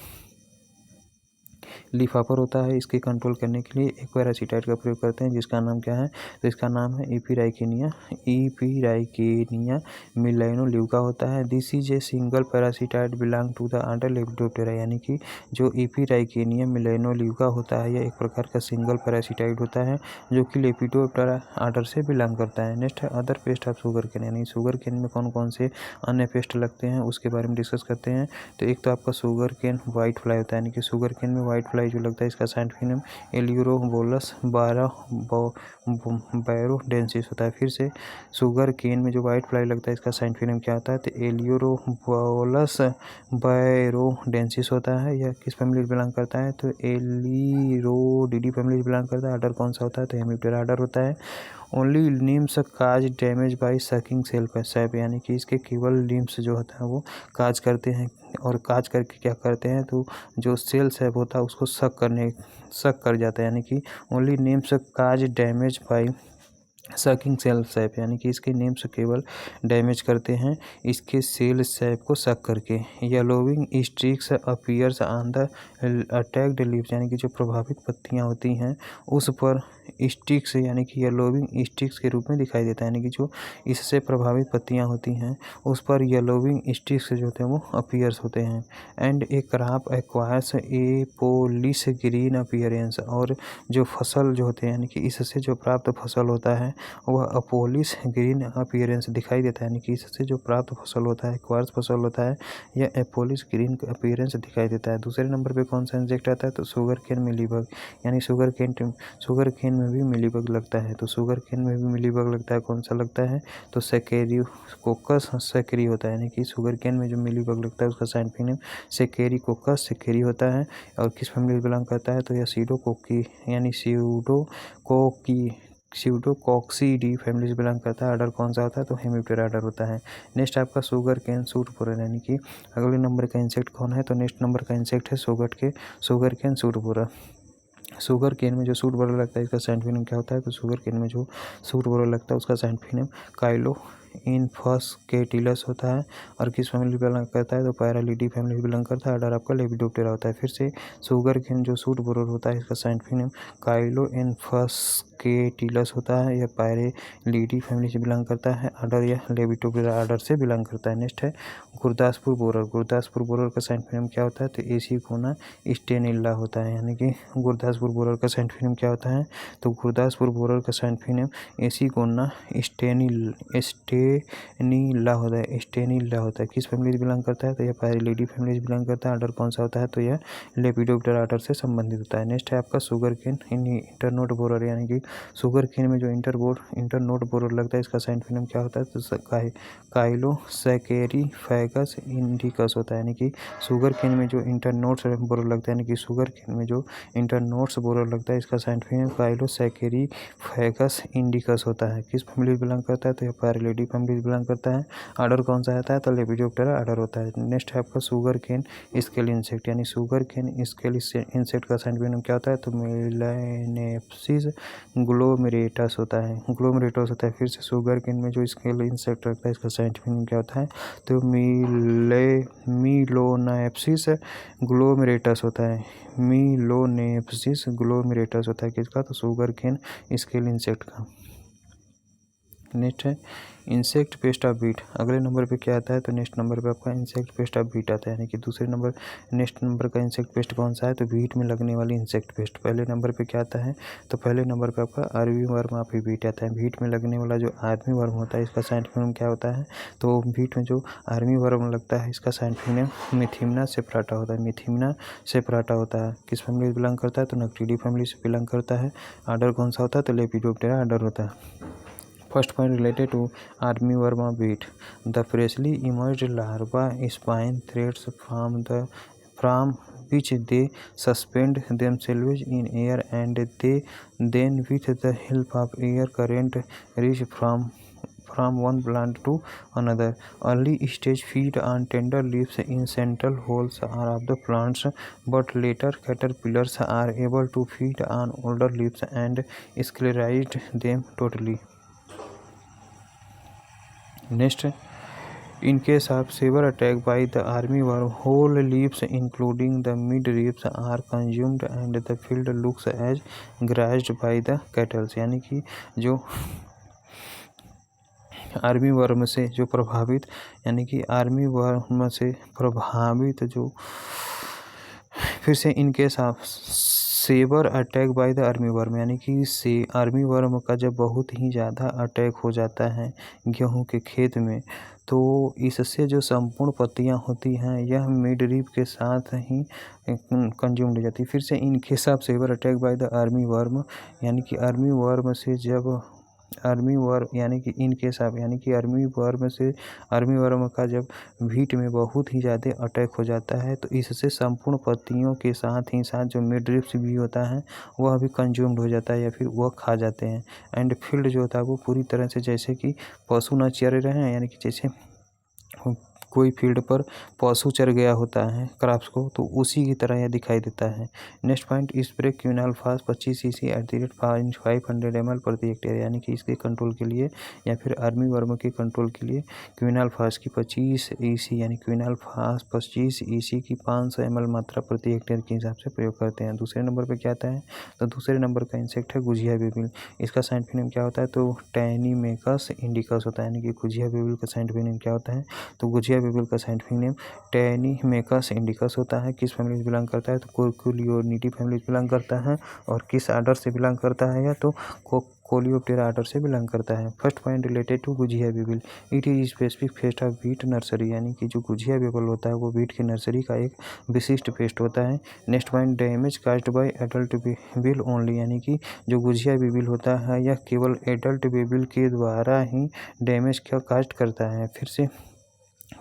लीफ हॉपर होता है इसके कंट्रोल करने के लिए एक पैरासीटाइड का प्रयोग करते हैं, जिसका नाम क्या है, तो इसका नाम है इपीराइकेनिया मिलेनोल्यूगा होता है। This is a single parasitoid belong to the order Lepidoptera, यानी कि जो इपीराइकेनिया मिलेनोल्यूगा होता है यह एक प्रकार का सिंगल पैरासीटाइड होता है जो कि लेपिडोप्टेरा ऑर्डर से बिलोंग करता है। नेक्स्ट है, other pest of sugar cane, यानी शुगर केन में कौन कौन से अन्य पेस्ट लगते हैं उसके बारे में डिस्कस करते हैं। तो एक तो आपका शुगर केन वाइट फ्लाई होता है, यानी कि शुगर केन में वाइट फ्लाई जो लगता है इसका साइंटिफिक नेम एलियोरोबोलस बैरोडेंसिस होता है। फिर से, शुगर केन में जो वाइट फ्लाई लगता है इसका साइंटिफिक नेम क्या होता है, तो एलियोरोबोलस बैरोडेंसिस होता है। यह किस फैमिली से बिलोंग करता है, तो एलिरोडिडी फैमिली से बिलोंग करता है। ऑर्डर कौन सा होता है, तो हेमिप्टेरा ऑर्डर होता है। ओनली लिम्स cause damage by sucking self SAP, यानी कि इसके केवल लिम्स जो होता है वो काज करते हैं, और काज करके क्या करते हैं, तो जो सेल सैप होता है उसको सक कर जाता है। यानी कि ओनली लिम्स cause damage by sucking cell sap, यानी कि इसके नेम्स केवल डैमेज करते हैं इसके सेल सैप को सक करके। Yellowing streaks appears on the attacked leaves, यानी कि जो प्रभावित पत्तियां होती हैं उस पर स्टिक्स यानी कि येलोविंग स्टिक्स के रूप में दिखाई देता है। यानी कि जो इससे प्रभावित पत्तियां होती हैं उस पर येलोविंग स्टिक्स जो होते हैं वो अपीयर्स होते हैं। And A crop acquires A Polish green appearance, और जो फसल जो होते हैं यानी कि इससे जो प्राप्त फसल होता है वह अपोलिश ग्रीन अपीयरेंस दिखाई देता है। यानी कि इससे जो प्राप्त फसल होता है, क्वार्स फसल होता है, यह एपोलिश ग्रीन अपीयरेंस दिखाई देता है। दूसरे नंबर पे कौन सा इंसेक्ट आता है, तो शुगर केन मिलीबग, यानी शुगर केन में भी मिलीबग लगता है। तो शुगर केन में भी मिलीबग लगता है, कौन सा लगता है, तो सेकेरियोकोकस सेकेरी होता है। यानी कि शुगर केन में जो मिलीबग लगता है उसका साइंटिफिक नेम सेकेरिकोकस सेकेरी होता है। और किस फैमिली से बिलोंग करता है, तो यह सीडोकोकी यानी स्यूडोकॉक्सीडी फैमिली से बिलोंग करता है। ऑर्डर कौन सा होता है, तो हेमिप्टेरा ऑर्डर होता है। नेक्स्ट आपका शुगर केन सूट बोरर, यानी कि अगले नंबर का इंसेक्ट कौन है, तो नेक्स्ट नंबर का इंसेक्ट है sugar cane shoot borer. Sugar cane में जो सूट बोरर लगता है इसका साइंटिफिक नेम क्या होता है, तो शुगर केन में जो सूट बोरर लगता है उसका साइंटिफिक नेम काइलो इनफस्केटिलस होता है। और किस फैमिली बिलोंग करता है, तो पैरालिडी फैमिली बिलोंग करता है। ऑर्डर आपका लेपिडोप्टेरा होता है। फिर से, शुगर केन जो सूट बोरर होता है इसका साइंटिफिक नेम काइलो इनफस्केटिलस होता है। यह पैरालिडी फैमिली से बिलोंग करता है। ऑर्डर यह लेपिडोप्टेरा ऑर्डर से बिलोंग करता है। नेक्स्ट है गुरदासपुर बोरर का साइंटिफिक नेम क्या होता है, तो एसिकोना स्टेनिल्ला होता है। यानी कि गुरदासपुर बोरर का साइंटिफिक नेम क्या होता है, तो गुरदासपुर बोरर का साइंटिफिक नेम एसिकोना स्टेनिला होता है। किस फैमिली से बिलोंग करता है, तो यह पैरालिडी फैमिली से बिलोंग करता है। ऑर्डर कौन सा होता है, तो यह लेपिडोप्टेरा ऑर्डर से संबंधित होता है। नेक्स्ट है आपका शुगर केन इंटरनोड बोरर, यानी कि शुगर केन में जो इंटरनोड बोरर लगता है इसका साइंटिफिक नेम क्या होता है, तो काइलोसैकेरीफैगस इंडिकस होता है। यानी कि शुगर केन में जो इंटरनोड्स बोरर लगता है, यानी कि शुगर केन में जो इंटरनोड्स बोरर लगता है इसका साइंटिफिक नेम काइलोसैकेरीफैगस इंडिकस होता है। किस फैमिली से बिलोंग करता है, तो यह पैरालिडी फैमिली से बिलोंग करता है। आर्डर कौन सा आता है तो लेपिडोप्टेरा आर्डर होता है। नेक्स्ट है आपका शुगर केन स्केल इंसेक्ट, यानी शुगर केन स्केल इंसेक्ट का साइंटिफिक नेम क्या होता है तो मेलानेप्सिस ग्लोमेरेटस होता है, ग्लोमेरेटस होता है। फिर से शुगर केन में जो स्केल इंसेक्ट रखता है इसका साइंटिफिक नेम क्या होता है तो मिलोनेप्सिस ग्लोमेरेटस होता है, मिलोनेप्सिस ग्लोमेरेटस होता है किसका तो शुगर केन स्केल इंसेक्ट का। नेक्स्ट है इंसेक्ट पेस्ट ऑफ बीट। अगले नंबर पे क्या आता है तो नेक्स्ट नंबर पे आपका इंसेक्ट पेस्ट ऑफ बीट आता है, यानी कि दूसरे नंबर नेक्स्ट नंबर का इंसेक्ट पेस्ट कौन सा है तो बीट में लगने वाली इंसेक्ट पेस्ट। पहले नंबर पे क्या आता है तो पहले नंबर पे आपका आर्मी वर्म ऑफ बीट आता है। बीट में लगने वाला जो आर्मी वर्म होता है इसका साइंटिफिक नेम क्या होता है तो बीट में जो आर्मी वर्म लगता है इसका साइंटिफिक नेम मिथिमना सेपराटा होता है, मिथिमना सेपराटा होता है। किस फैमिली से बिलोंग करता है तो नक्टीडी फैमिली से बिलोंग करता है। आर्डर कौन सा होता है तो लेपिडोप्टेरा आर्डर होता है। First point related to armyworm of wheat. The freshly emerged larva spine threads from which they suspend themselves in air, and they then with the help of air current reach from one plant to another. Early stage feed on tender leaves in central holes of the plants, but later caterpillars are able to feed on older leaves and sclerize them totally. Next, in case of severe attack by the armyworm, whole leaves including the midribs are consumed and the field looks as grazed by the cattle। यानी कि जो आर्मी वर्म से जो प्रभावित यानी कि आर्मी वर्म से प्रभावित जो फिर से in case of severe attack by the armyworm, यानी कि से आर्मी वर्म का जब बहुत ही ज़्यादा अटैक हो जाता है गेहूं के खेत में तो इससे जो संपूर्ण पत्तियां होती हैं यह मिड रीप के साथ ही कंज्यूम हो जाती है। फिर से in case of severe attack by the armyworm, यानी कि आर्मी वर्म से जब आर्मी वर्म यानी कि इन केस ऑफ यानी कि आर्मी वर्म का जब व्हीट में बहुत ही ज़्यादा अटैक हो जाता है तो इससे संपूर्ण पत्तियों के साथ ही साथ जो मिड ड्रिप्स भी होता है वह भी कंज्यूम्ड हो जाता है या फिर वह खा जाते हैं। एंड फील्ड जो होता है वो पूरी तरह से जैसे कि पशु न चर रहे हैं, यानी कि जैसे कोई फील्ड पर पशु चर गया होता है क्रॉप्स को तो उसी की तरह यह दिखाई देता है। Next point spray quinalphos 25 cc @ 500 ml प्रति हेक्टेयर, यानी कि इसके कंट्रोल के लिए या फिर आर्मी वर्म के कंट्रोल के लिए क्विनाल्फास की 25 EC यानी क्विनाल्फास 25 EC की 500 ml मात्रा प्रति हेक्टेयर के हिसाब से प्रयोग करते हैं। दूसरे नंबर पर क्या आता है तो दूसरे नंबर का इंसेक्ट है गुजिया बेबिल। इसका साइंटिफिक नेम क्या होता है तो टैनीमेकस इंडिकस होता है, यानी कि गुजिया बेबिल का साइंटिफिक नेम क्या होता है तो गुजिया बेबिल का साइंटिफिक नेम टैनीमेकस इंडिकस होता है। किस फैमिली से बिलोंग करता है तो कोर्कुलियोनिटी फैमिली से बिलोंग करता है। और किस आर्डर से बिलोंग करता है या तो कोलियोप्टेरा आर्डर से बिलोंग करता है। First point related to gujia weevil, it is specific pest of wheat nursery, यानी कि जो गुजिया बेबिल होता है वो व्हीट की नर्सरी का एक विशिष्ट पेस्ट होता है। Next point damage caused by adult weevil only, यानी कि जो गुजिया बेबिल होता है यह केवल एडल्ट बेबिल के द्वारा ही डैमेज का कास्ट करता है। फिर से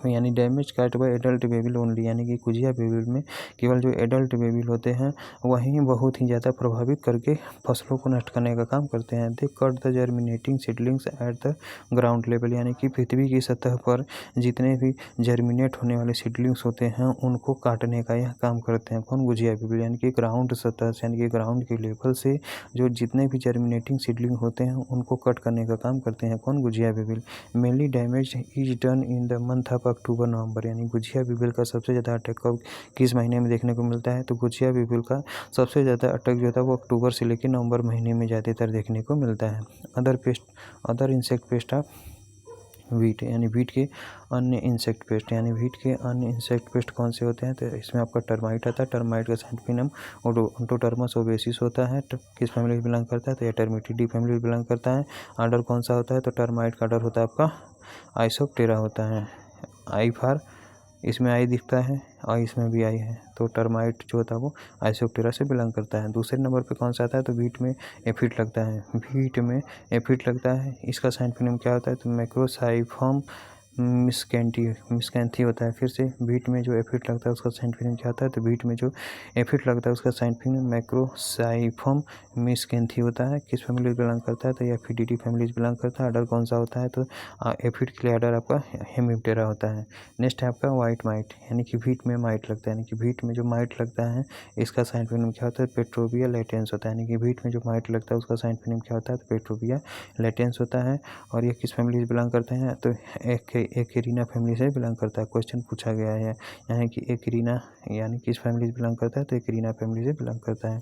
यानी damage caused by adult weevil only, यानी कि गुजिया बेबिल में केवल जो एडल्ट बेबिल होते हैं वही बहुत ही ज़्यादा प्रभावित करके फसलों को नष्ट करने का काम करते हैं। They cut the germinating seedlings at the ground level, यानी कि पृथ्वी की सतह पर जितने भी जर्मिनेट होने वाले सीडलिंग्स होते हैं उनको काटने का यह काम करते हैं। कौन गुजिया बेबिल, यानी कि ग्राउंड सतह से यानी कि ग्राउंड के लेवल से जो जितने भी जर्मिनेटिंग सीडलिंग होते हैं उनको कट करने का काम करते हैं। कौन गुजिया weevil. Mainly damage is done in the month of October November, यानी गुजिया बेबिल का सबसे ज़्यादा अटैक कब किस महीने में देखने को मिलता है तो गुजिया बेबिल का सबसे ज़्यादा अटैक जो होता है वो अक्टूबर से लेकर नवंबर महीने में ज़्यादातर देखने को मिलता है। Other insect pest of wheat, यानी व्हीट के अन्य इंसेक्ट पेस्ट, यानी व्हीट के अन्य इंसेक्ट पेस्ट कौन से होते हैं तो इसमें आपका टर्माइट आता है। टर्माइट का साइंटिफिक नेम ओडोटर्मस ओबेसिस होता है। किस फैमिली से बिलोंग करता है तो यह टर्मिटिडी फैमिली से बिलोंग करता है। आर्डर कौन सा होता है तो टर्माइट का आर्डर होता है आपका आइसोप्टेरा होता है। आई फार इसमें आई दिखता है और इसमें भी आई है तो टर्माइट जो होता है वो आइसोप्टेरा से बिलोंग करता है। दूसरे नंबर पे कौन सा आता है तो व्हीट में एफिड लगता है, व्हीट में एफिड लगता है। इसका साइंटिफिक नेम क्या होता है तो मैक्रोसाइफॉर्म मिसकैंथी होता है। फिर से बीट में जो एफिड लगता है उसका साइंटिफिक क्या होता है, तो बीट में जो एफिड लगता है उसका साइंटिफिक मैक्रोसाइफम मिसकैंथी होता है। किस फैमिली बिलोंग करता है, तो ये एफिडिटी फैमिली बिलोंग करता है। आर्डर कौन सा होता है, तो एफिड के लिए आर्डर आपका हेमिप्टेरा होता है। नेक्स्ट है आपका वाइट माइट, यानी कि बीट में माइट लगता है, यानी कि बीट में जो माइट लगता है इसका साइंटिफिक क्या होता है, पेट्रोबिया लेटेंस होता है। यानी कि बीट में जो माइट लगता है उसका साइंटिफिक क्या होता है, तो पेट्रोबिया लेटेंस होता है। और ये किस फैमिली से बिलोंग करते हैं, तो एकेरिना फैमिली से बिलोंग करता है। क्वेश्चन पूछा गया है, यानी कि एकेरिना यानी किस फैमिली से बिलोंग करता है, तो एकेरिना फैमिली से बिलोंग करता है।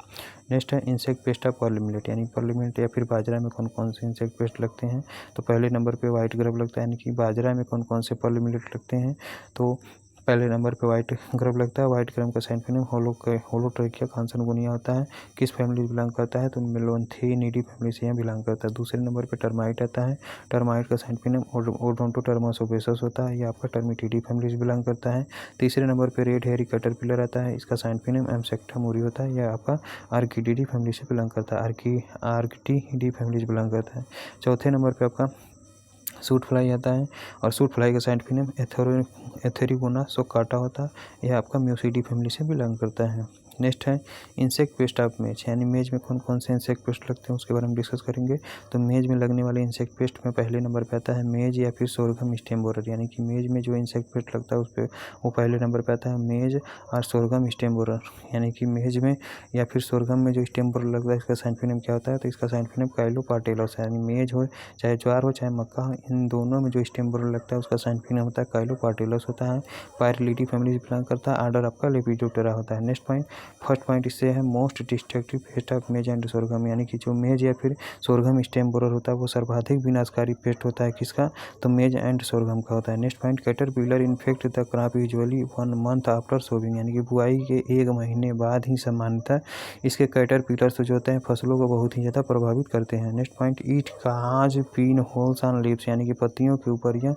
नेक्स्ट है insect pest of pearly millet, यानी पर्ली मिलेट या फिर बाजरा में कौन कौन से इंसेक्ट पेस्ट लगते हैं, तो पहले नंबर पे वाइट ग्रब लगता है। यानी कि बाजरा में कौन कौन से पर्ली मिलेट लगते हैं, तो पहले नंबर पे वाइट ग्रब लगता है। वाइट ग्रब का साइंटिफिक नेम होलोट्रैकिया खांसनगोनिया होता है। किस फैमिली से बिलोंग करता है, तो मेलोन्थेनिडी फैमिली से यहाँ बिलोंग करता है। दूसरे नंबर पे टर्माइट आता है। टर्माइट का साइंटिफिक नेम ओडोंटोटर्मस ओबेसस होता है, ये आपका टर्मिटिडी फैमिली से बिलोंग करता है। तीसरे नंबर पे रेड हेयरी कैटरपिलर आता है, इसका साइंटिफिक नेम एमसेक्टा मूरी होता है, यह आपका आर्किडिडी फैमिली से बिलोंग करता है। आर्किडिडी फैमिली से बिलोंग करता है। चौथे नंबर पे आपका सूट फ्लाई आता है, और सूट फ्लाई का साइंटिफिक नेम एथेरिगोना सोकाटा होता है, यह आपका म्यूसिडी फैमिली से बिलोंग करता है। नेक्स्ट है इंसेक्ट पेस्ट ऑफ मेज, यानी मेज में कौन कौन से इंसेक्ट पेस्ट लगते हैं उसके बारे में डिस्कस करेंगे। तो मेज में लगने वाले इंसेक्ट पेस्ट में पहले नंबर पे आता है मेज या फिर सोरगम स्टेम बोरर, यानी कि मेज में जो इंसेक्ट पेस्ट लगता है उस पर वो पहले नंबर पे आता है मेज और सोरगम स्टेम बोरर। यानी कि मेज में या फिर सोरगम में जो स्टेम बोरर लगता है इसका साइंटिफिक नेम क्या होता है, तो इसका साइंटिफिक नेम काइलोपार्टेलस है। यानी मेज हो चाहे ज्वार हो चाहे मक्का हो, इन दोनों में जो स्टेम बोरर लगता है उसका साइंटिफिक नेम होता है काइलोपार्टेलस होता है। पायरिलिडी फैमिली से बिलोंग करता है। आर्डर आपका लेपिडोप्टेरा होता है। नेक्स्ट पॉइंट, फर्स्ट पॉइंट इससे है most destructive pest of maize and sorghum, यानी कि जो मेज या फिर सोरगम स्टेम बोरर होता है वो सर्वाधिक विनाशकारी पेस्ट होता है किसका, तो मेज एंड सोरगम का होता है। Next point, caterpillar infect the crop usually 1 month after sowing, यानी कि बुआई के 1 महीने बाद ही सामान्यतः इसके कैटरपिलर्स जो होते हैं फसलों को बहुत ही ज़्यादा प्रभावित करते हैं। Next point, eat cause pin holes on leaves, यानी कि पत्तियों के ऊपर यह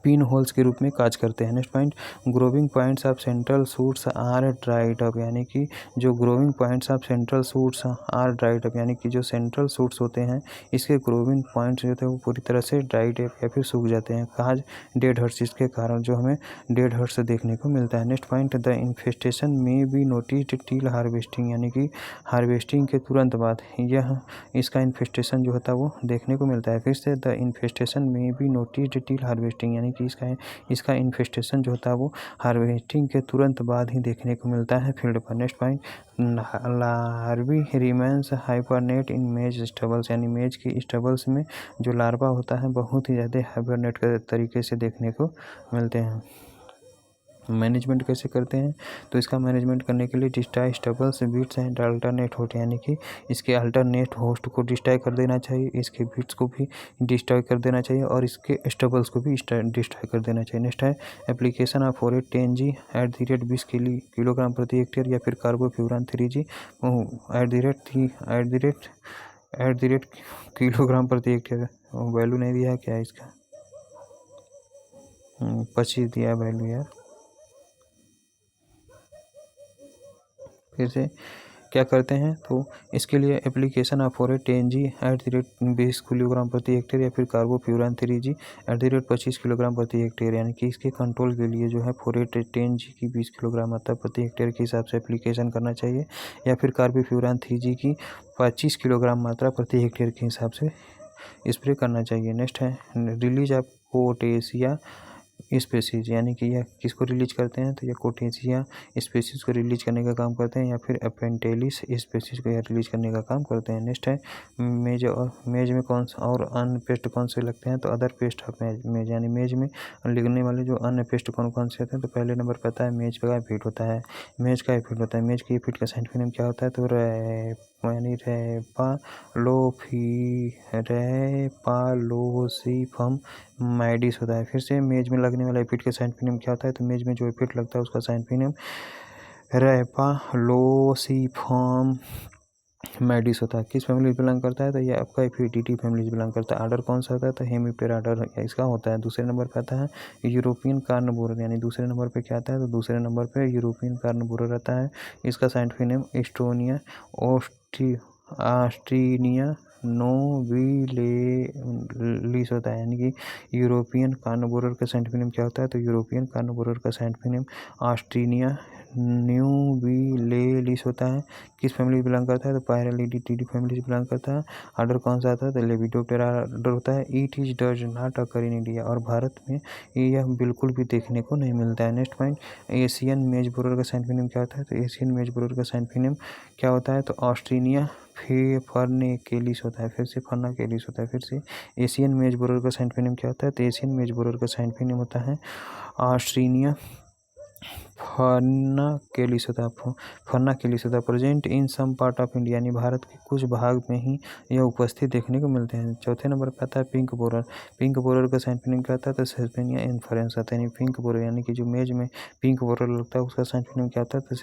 पिन होल्स के रूप में काज करते हैं। Next point, growing points of central shoots are dried up, यानी कि जो growing points of central shoots are dried up, यानी कि जो सेंट्रल सूट्स होते हैं इसके ग्रोविंग पॉइंट्स जो होते हैं वो पूरी तरह से ड्राइड अप या फिर सूख जाते हैं। काज डेड हर्ट्स, इसके कारण जो हमें डेड हर्ट्स देखने को मिलता है। नेक्स्ट पॉइंट, द इन्फेस्टेशन में बी नोटिस्ड टिल हार्वेस्टिंग, यानी कि हार्वेस्टिंग के तुरंत बाद यह इसका इन्फेस्टेशन जो होता है वो देखने को मिलता है। फिर से द इन्फेस्टेशन में बी नोटिस्ड टिल हार्वेस्टिंग, यानी कि इसका इन्फेस्टेशन जो होता है वो हार्वेस्टिंग के तुरंत बाद ही देखने को मिलता है फील्ड पर। Next point, larvae remains hibernate in maize stubbles, यानी मेज की स्टबल्स में जो लार्वा होता है बहुत ही ज़्यादा हाइबरनेट के तरीके से देखने को मिलते हैं। मैनेजमेंट कैसे करते हैं, तो इसका मैनेजमेंट करने के लिए destroy stubbles weeds and alternate host, यानी कि इसके अल्टरनेट होस्ट को डिस्ट्रॉय कर देना चाहिए, इसके बीट्स को भी डिस्ट्रॉय कर देना चाहिए और इसके स्टबल्स को भी डिस्ट्रॉय कर देना चाहिए। नेक्स्ट है एप्लीकेशन ऑफ फोरेट 10G @ 20 किलोग्राम प्रति हेक्टेयर या फिर कार्बोफ्यूरान 3G @ किलोग्राम प्रति हेक्टेयर। वैल्यू नहीं दिया है क्या इसका, 25 दिया है वैल्यू यार। फिर से क्या करते हैं, तो इसके लिए एप्लीकेशन ऑफ फोरेट 10G @ 20 किलोग्राम प्रति हेक्टेयर या फिर कार्बोफ्यूरान 3G @ 25 किलोग्राम प्रति हेक्टेयर, यानी कि इसके कंट्रोल के लिए जो है फोरेट 10G की 20 किलोग्राम मात्रा प्रति हेक्टेयर के हिसाब से एप्लीकेशन करना चाहिए या फिर कार्बोफ्यूरान 3G की 25 किलोग्राम मात्रा प्रति हेक्टेयर के हिसाब से स्प्रे करना चाहिए। नेक्स्ट है रिलीज ऑफ कोटेशिया स्पेसीज, यानी कि यह किसको रिलीज करते हैं, तो यह कोटेशिया स्पेसीज को रिलीज करने का काम करते हैं या फिर एपेंटेलिस स्पेसीज को यह रिलीज करने का काम करते हैं। नेक्स्ट है मेज में कौन सा और अन्य पेस्ट कौन से लगते हैं, तो अदर पेस्ट ऑफ मेज, यानी मेज में लगने वाले जो अन्य पेस्ट कौन कौन से होते हैं, तो पहले नंबर पर आता है मेज का एफिड होता है। मेज का एफिड होता है, मेज की एफिड का साइंटिफिक नेम क्या होता है, तो यानी रेपालोसिफम मैडिस होता है। फिर से मेज में लगने वाला एफिड का साइंटिफिक नेम क्या होता है, तो मेज में जो एफिड लगता है उसका साइंटिफिक नेम रेपालोसिफम मैडिस होता है। किस फैमिली से बिलोंग करता है, तो ये आपका एफिडिटी फैमिली से बिलोंग करता है। आर्डर कौन सा होता है, तो हेमिप्टेरा आर्डर इसका होता है। दूसरे नंबर पे आता है यूरोपियन कार्निवोरर, यानी दूसरे नंबर पे क्या आता है, तो दूसरे नंबर पे यूरोपियन कार्निवोरर आता है। इसका साइंटिफिक नेम एस्टोनिया ऑस्ट्रीनिया नोबिलिस होता है, यानी कि यूरोपियन कार्निवोरर का साइंटिफिक क्या होता है, तो यूरोपियन कार्निवोरर का साइंटिफिक ऑस्ट्रेनिया न्यूबिलेलिस होता है। किस फैमिली बिलोंग करता है, तो पायरेलिडी फैमिली से बिलोंग करता है। ऑर्डर कौन सा आता है, तो लेपिडोप्टेरा ऑर्डर होता है। It is does not occur in India, और भारत में यह बिल्कुल भी देखने को नहीं मिलता है। नेक्स्ट पॉइंट, एशियन मेज बोरर का साइंटिफिक क्या होता है, तो एशियन मेज बोरर का साइंटिफिक क्या होता है, तो ऑस्ट्रेनिया फर्नेकेलिस होता है। फिर से फर्नाकेलिस होता है। फिर से एशियन मेज बोरर का साइंटिफिक क्या होता है, तो एशियन मेज बोरर का साइंटिफिक होता है ऑस्ट्रेनिया फर्नाकेलिस होता है। फर्नाकेलिस होता है। Present in some part of India, यानी भारत के कुछ भाग में ही यह उपस्थित देखने को मिलते हैं। चौथे नंबर पर आता है पिंक बोरर। पिंक बोरर का साइंटिफिक क्या होता है, तो सेस्मिया इन्फ्लोरेंस आता है। यानी पिंक बोरर, यानी कि जो मेज में पिंक बोरर लगता है उसका साइंटिफिक क्या होता है, तो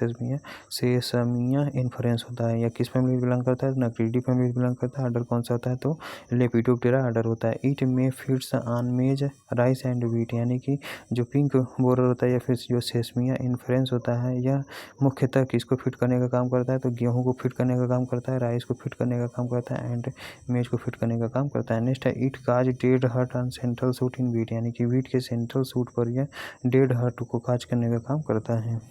सेसमिया इन्फ्लोरेंस होता है। या किस फैमिली बिलोंग करता है, नक्रीडी फैमिली बिलोंग करता है। ऑर्डर कौन सा होता है, तो लेपिडोप्टेरा ऑर्डर होता है। इट में फीड्स ऑन मेज राइस एंड व्हीट, यानी कि जो पिंक बोरर होता है या फिर जो सेसमिया इन्फ्लोरेंस होता है, यह मुख्यतः किसको फिट करने का काम करता है, तो गेहूं को फिट करने का काम करता है, राइस को फिट करने का काम करता है, एंड मेज को फिट करने का काम करता है। नेक्स्ट है it cause dead hurt on central suit in wheat, यानी कि व्हीट के सेंट्रल सूट पर यह डेड हर्ट को काज करने का काम करता है।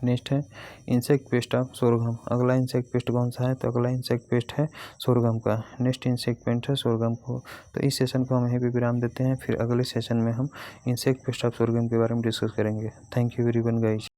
नेक्स्ट है इंसेक्ट पेस्ट ऑफ सोरगम। अगला इंसेक्ट पेस्ट कौन सा है, तो अगला इंसेक्ट पेस्ट है सोरगम का। नेक्स्ट इंसेक्ट पेस्ट है सोरगम को। तो इस सेशन को हम यहीं पे विराम देते हैं, फिर अगले सेशन में हम इंसेक्ट पेस्ट ऑफ सोरगम के बारे में डिस्कस करेंगे। Thank you everyone guys.